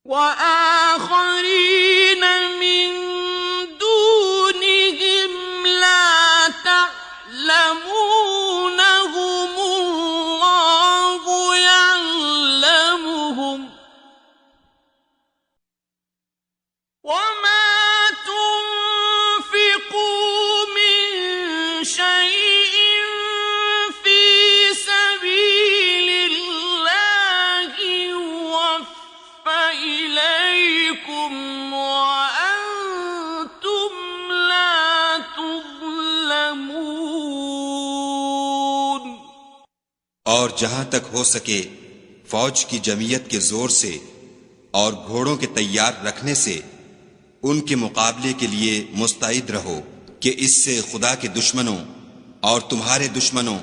وَآخَرِينَ من دونهم لا تعلمونهم الله يعلمهم وما تنفقوا من شيء في سبيل الله يوفى إليكم وأنتم لا تظلمون। और जहां तक हो सके फौज की जमीयत के जोर से और घोड़ों के तैयार रखने से उनके मुकाबले के लिए मुस्तैद रहो कि इससे खुदा के दुश्मनों और तुम्हारे दुश्मनों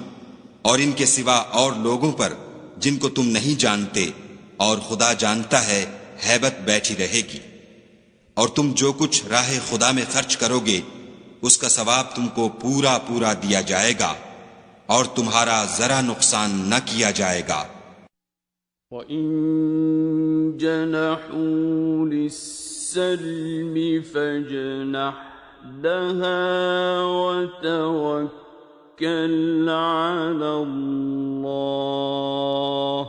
और इनके सिवा और लोगों पर जिनको तुम नहीं जानते और खुदा जानता है हैबत बैठी रहेगी। और तुम जो कुछ राह खुदा में खर्च करोगे उसका सवाब तुमको पूरा पूरा दिया जाएगा और तुम्हारा जरा नुकसान न किया जाएगा। وَإِن جَنَحُوا لِلسَّلْمِ فَاجْنَحْ لَهَا وَتَوَكَّلْ عَلَى اللَّهِ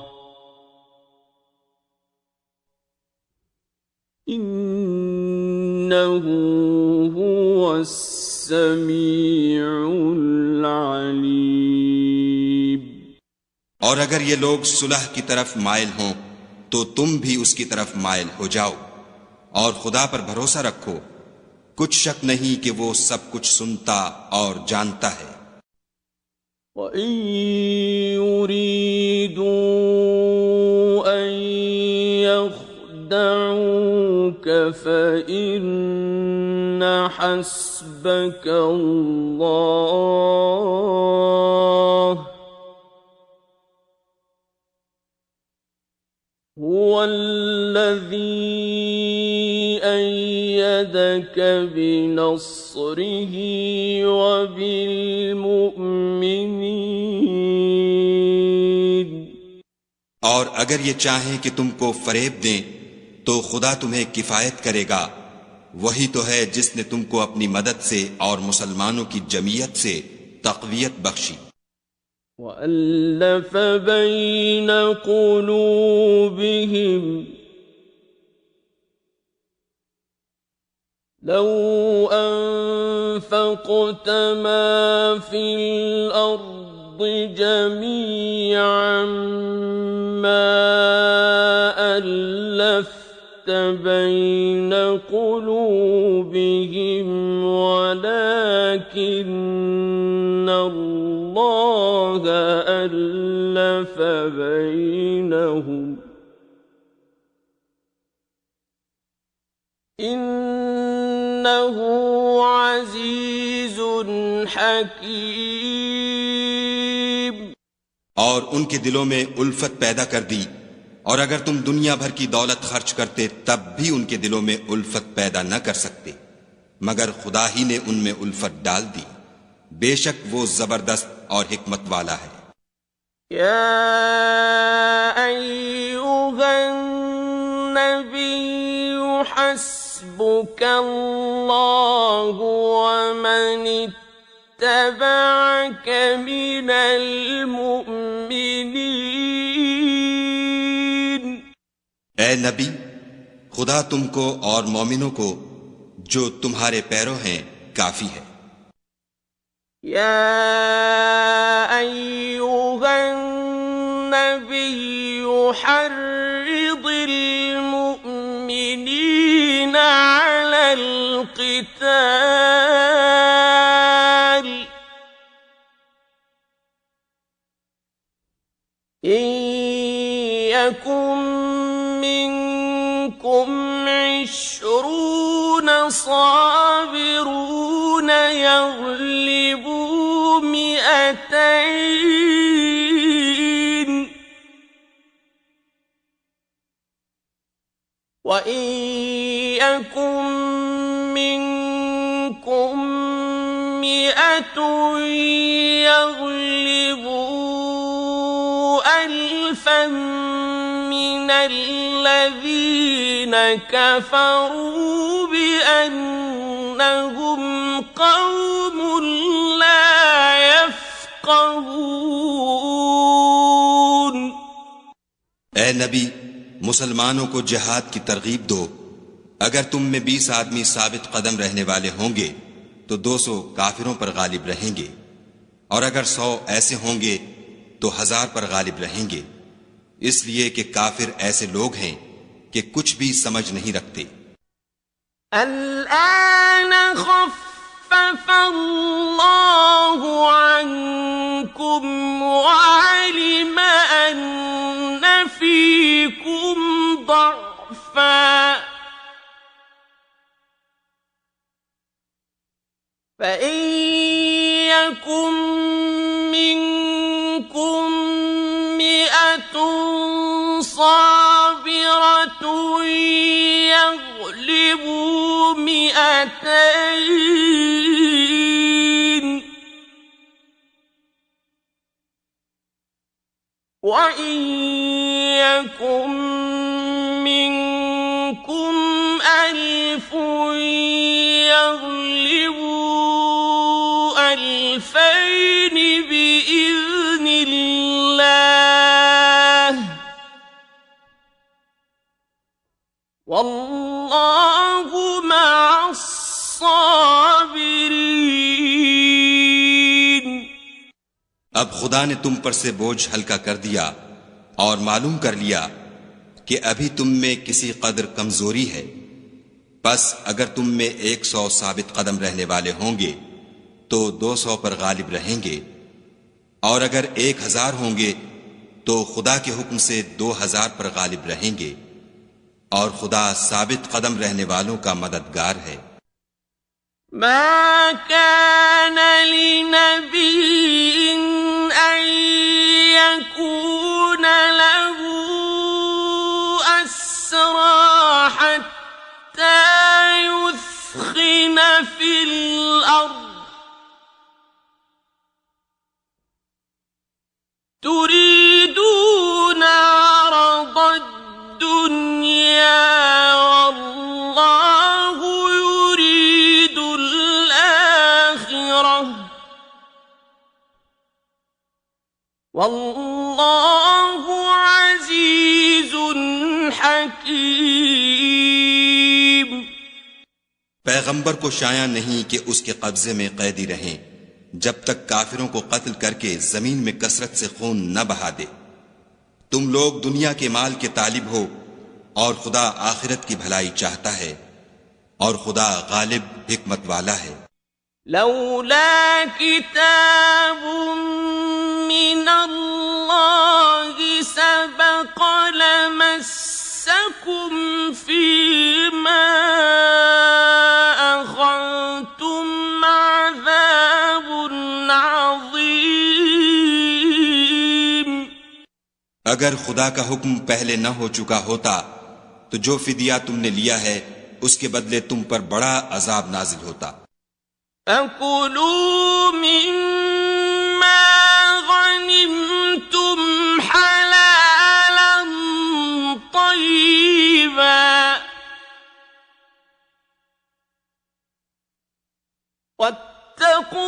إِنَّهُ هُوَ السَّمِيعُ الْعَلِيمُ। और अगर ये लोग सुलह की तरफ माइल हों तो तुम भी उसकी तरफ माइल हो जाओ और खुदा पर भरोसा रखो। कुछ शक नहीं कि वो सब कुछ सुनता और जानता है। وإن يريدوا أن يخدعوك فإن حسبك الله هو الذي أيدك بنصره وبالمؤمنين और अगर ये चाहें कि तुमको फरेब दें तो खुदा तुम्हें किफायत करेगा। वही तो है जिसने तुमको अपनी मदद से और मुसलमानों की जमीयत से तक़वियत बख्शी। وألف بين قلوبهم لو أنفقت ما في الأرض جميعا ما ألفت بين قلوبهم ولكن الله ألف بينهم إنه عزيز حكيم। और उनके दिलों में उल्फत पैदा कर दी, और अगर तुम दुनिया भर की दौलत खर्च करते तब भी उनके दिलों में उल्फत पैदा न कर सकते, मगर खुदा ही ने उनमें उल्फत डाल दी। बेशक वो जबरदस्त और हिकमत वाला है। या अय्युहन नबिय्यु हस्बुकल्लाहु व मन इत्तबअक मिनल मुमिनीन। ए नबी, खुदा तुमको और मोमिनों को जो तुम्हारे पैरों हैं काफी है। या अय्युहन नबिय्यु हर्रिदिल मुमिनीना अलल क़िताल इन यकुम मिनकुम इश्रून साबिरून यग़लिबू मिअतैन व इन यकुम मिनकुम मिअतुन यग़लिबू अल्फन मिनल्लज़ीन कफ़रू बिअन्नहुम क़ौमुन ला यफ़क़हून। ए नबी, मुसलमानों को जिहाद की तरगीब दो। अगर तुम में 20 आदमी साबित कदम रहने वाले होंगे तो 200 काफिरों पर गालिब रहेंगे, और अगर 100 ऐसे होंगे तो 1000 पर गालिब रहेंगे, इसलिए कि काफिर ऐसे लोग हैं कि कुछ भी समझ नहीं रखते। الآن خفف الله عنكم وعلم أن فيكم ضعفا فإن يكن منكم 100 صابرة يغلبوا 200 وإن يكن منكم 1000 يغلبوا 2000 بإذن الله والله مع الصابرين। अब खुदा ने तुम पर से बोझ हल्का कर दिया और मालूम कर लिया कि अभी तुम में किसी कदर कमजोरी है। बस अगर तुम में 100 साबित कदम रहने वाले होंगे तो 200 पर गालिब रहेंगे, और अगर 1000 होंगे तो खुदा के हुक्म से 2000 पर गालिब रहेंगे, और खुदा साबित कदम रहने वालों का मददगार है। ما كان لنبي أن يكون له أسرى حتى يثخن في الأرض تريدون عرض الدنيا والله يريد الآخرة والله عزيز حكيم। पैगंबर को शाया नहीं कि उसके कब्जे में कैदी रहें जब तक काफिरों को कत्ल करके जमीन में कसरत से खून न बहा दे। तुम लोग दुनिया के माल के तालिब हो और खुदा आखिरत की भलाई चाहता है, और खुदा गालिब हिकमत वाला है। लौला किताब मिन अल्लाह सबक़ लमस्सकुम फीमा अख़ज़्तुम अज़ाबुन अज़ीम। अगर खुदा का हुक्म पहले न हो चुका होता तो जो फिदिया तुमने लिया है उसके बदले तुम पर बड़ा अजाब नाजिल होता। फकुलू मिम्मा गनिमतुम हलालन तय्यिबा वत्तकुल्लाह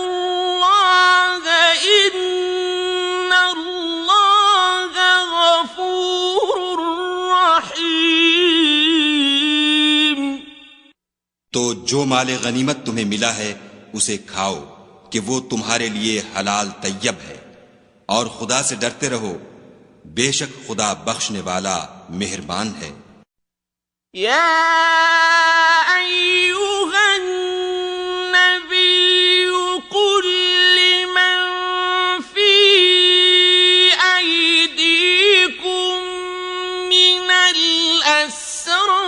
इन्नल्लाह गफूरुर रहीम। तो जो माले गनीमत तुम्हें मिला है उसे खाओ कि वो तुम्हारे लिए हलाल तैयब है, और खुदा से डरते रहो, बेशक खुदा बख्शने वाला मेहरबान है। या अय्युहन नबिय्यु कुल लिमन फी अयदीकुम मिनल अस्रा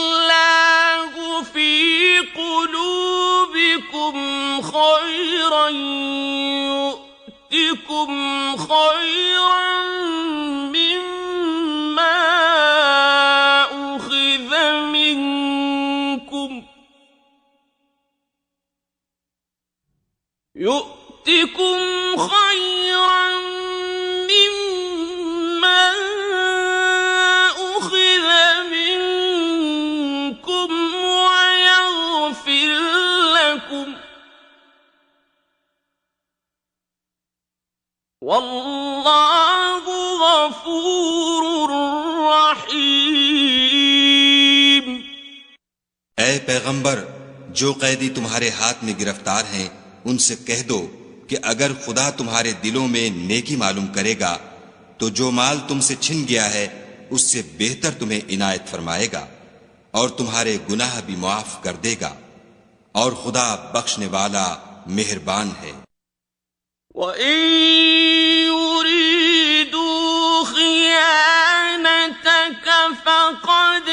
यअलमिल्लाहु फी कुलूबिकुम खैरन यु'तिकुम खैरन मिम्मा उखिज़ मिनकुम यु'तिकुम खैरन मिम्मा उखिज़ मिनकुम वयग़फिर लकुम वल्लाहु गफूरुर रहीम। ऐ पैगंबर, जो कैदी तुम्हारे हाथ में गिरफ्तार हैं उनसे कह दो कि अगर खुदा तुम्हारे दिलों में नेकी मालूम करेगा तो जो माल तुमसे छिन गया है उससे बेहतर तुम्हें इनायत फरमाएगा, और तुम्हारे गुनाह भी माफ कर देगा, और खुदा बख्शने वाला मेहरबान है। वइन युरीदू खियानतक फक़द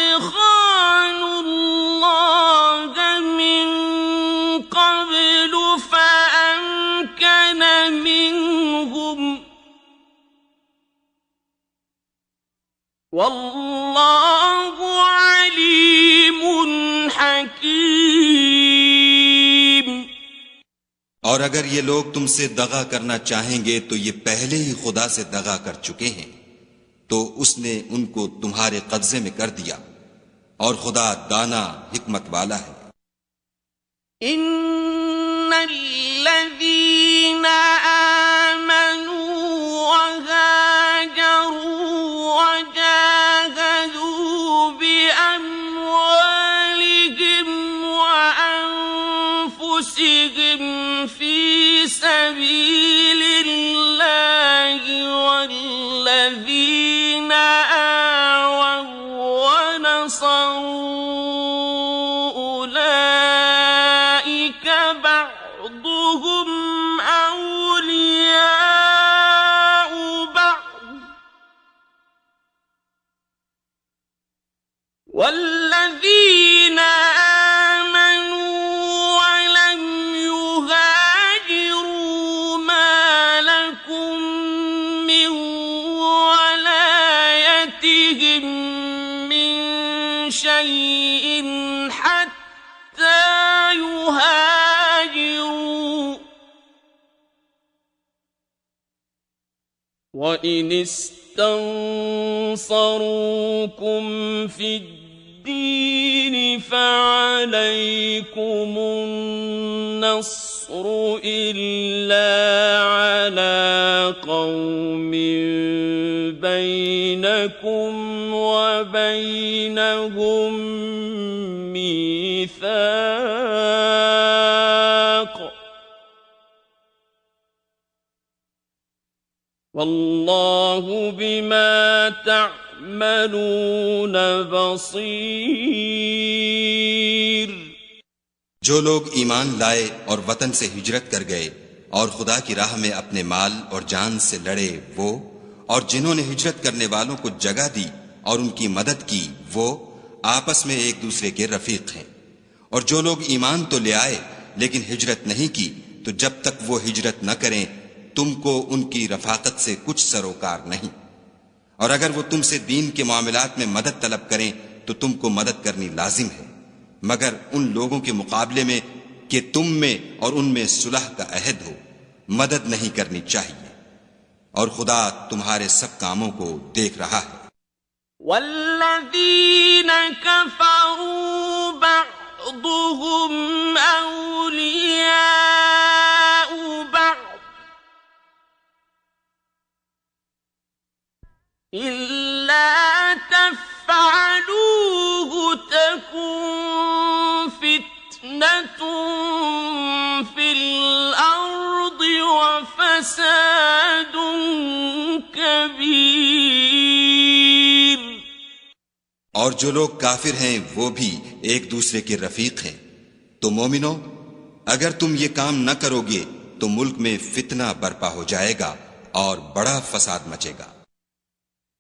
ख़ानुल्लाह मिन क़ब्लु फ़अमकन मिनहुम वल्लाहु अलीमुन हकीम। और अगर ये लोग तुमसे दगा करना चाहेंगे तो ये पहले ही खुदा से दगा कर चुके हैं, तो उसने उनको तुम्हारे कब्जे में कर दिया, और खुदा दाना हिकमत वाला है। इन्नल्लज़ीना आमनू वहाजरू वजाहदू बिअम्वालिहिम वअन्फुसिहिम फी सबीलिल्लाहि वल्लज़ीना आवव वनसरू उलाइका والذين آمنوا ولم يهاجروا ما لكم من ولايتهم من شيء حتى يهاجروا وإن استنصروكم في الدين فعليكم النصر إلا على قوم بينكم وبينهم ميثاق والله بما تعملون بصير। जो लोग ईमान लाए और वतन से हिजरत कर गए और खुदा की राह में अपने माल और जान से लड़े वो, और जिन्होंने हिजरत करने वालों को जगह दी और उनकी मदद की वो आपस में एक दूसरे के रफीक हैं। और जो लोग ईमान तो ले आए लेकिन हिजरत नहीं की, तो जब तक वो हिजरत न करें तुमको उनकी रफाकत से कुछ सरोकार नहीं। और अगर वो तुमसे दीन के मामलात में मदद तलब करें तो तुमको मदद करनी लाजिम है, मगर उन लोगों के मुकाबले में कि तुम में और उनमें सुलह का अहद हो, मदद नहीं करनी चाहिए। और खुदा तुम्हारे सब कामों को देख रहा है। वल्लज़ीन कफ़रू बअदुहुम औलियाउ बअद इल्ला तफ़अलूहु तकुन फित्नतुन फिल अर्दि व फ़सादुन कबीर। और जो लोग काफिर हैं वो भी एक दूसरे के रफीक हैं। तो मोमिनो, अगर तुम ये काम न करोगे तो मुल्क में फितना बर्पा हो जाएगा और बड़ा फसाद मचेगा।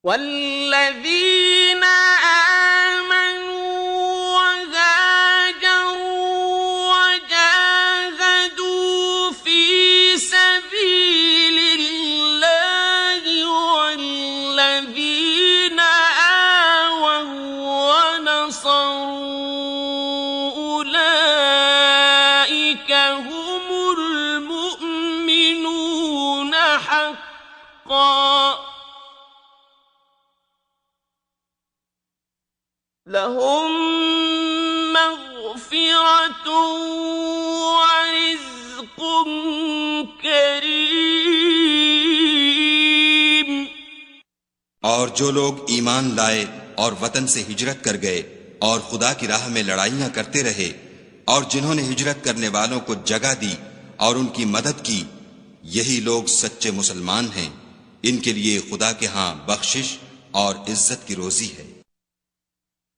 वल्लज़ीन आमनू वहाजरू वजाहदू फी सबीलिल्लाहि वल्लज़ीन आवव वनसरू उलाइका हुमुल मुमिनून हक़्क़न लहुम मग़फ़िरतुन व रिज़्क़ुन करीम। और जो लोग ईमान लाए और वतन से हिजरत कर गए और खुदा की राह में लड़ाइयां करते रहे, और जिन्होंने हिजरत करने वालों को जगह दी और उनकी मदद की, यही लोग सच्चे मुसलमान हैं। इनके लिए खुदा के हां बख्शिश और इज्जत की रोजी है।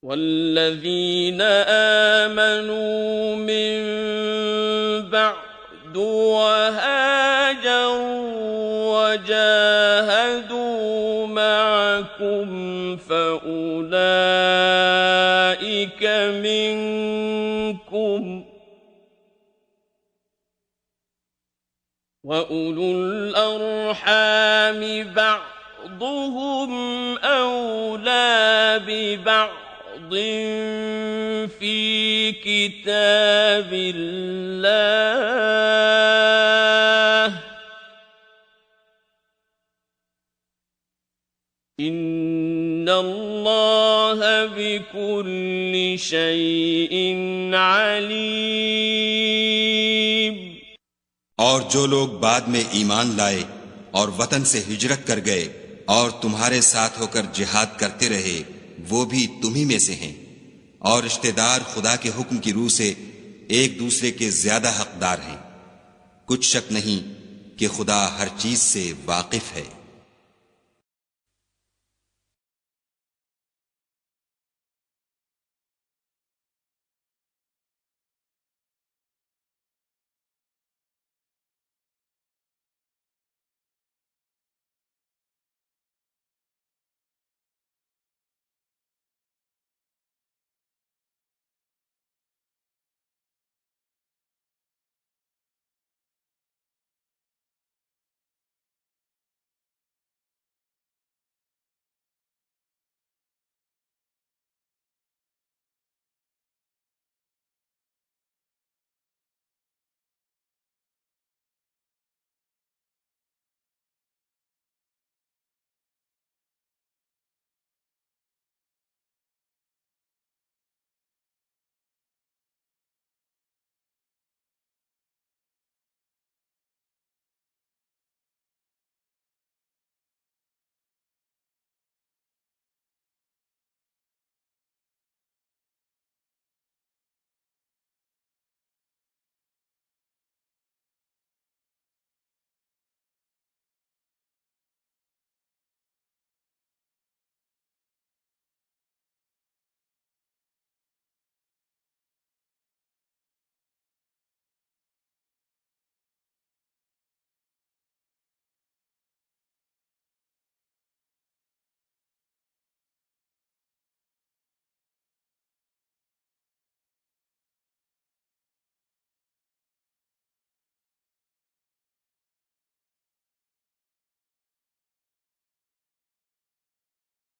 वल्लज़ीन आमनू मिन बअद वहाजरू वजाहदू मअकुम फउलाइका मिनकुम व उलुल अर्हामि बअदुहुम औला बिबअद في كتاب الله إن الله بكل شيء عليم। और जो लोग बाद में ईमान लाए और वतन से हिजरत कर गए और तुम्हारे साथ होकर जिहाद करते रहे, वो भी तुम्ही में से हैं। और रिश्तेदार खुदा के हुक्म की रूह से एक दूसरे के ज्यादा हकदार हैं। कुछ शक नहीं कि खुदा हर चीज से वाकिफ है।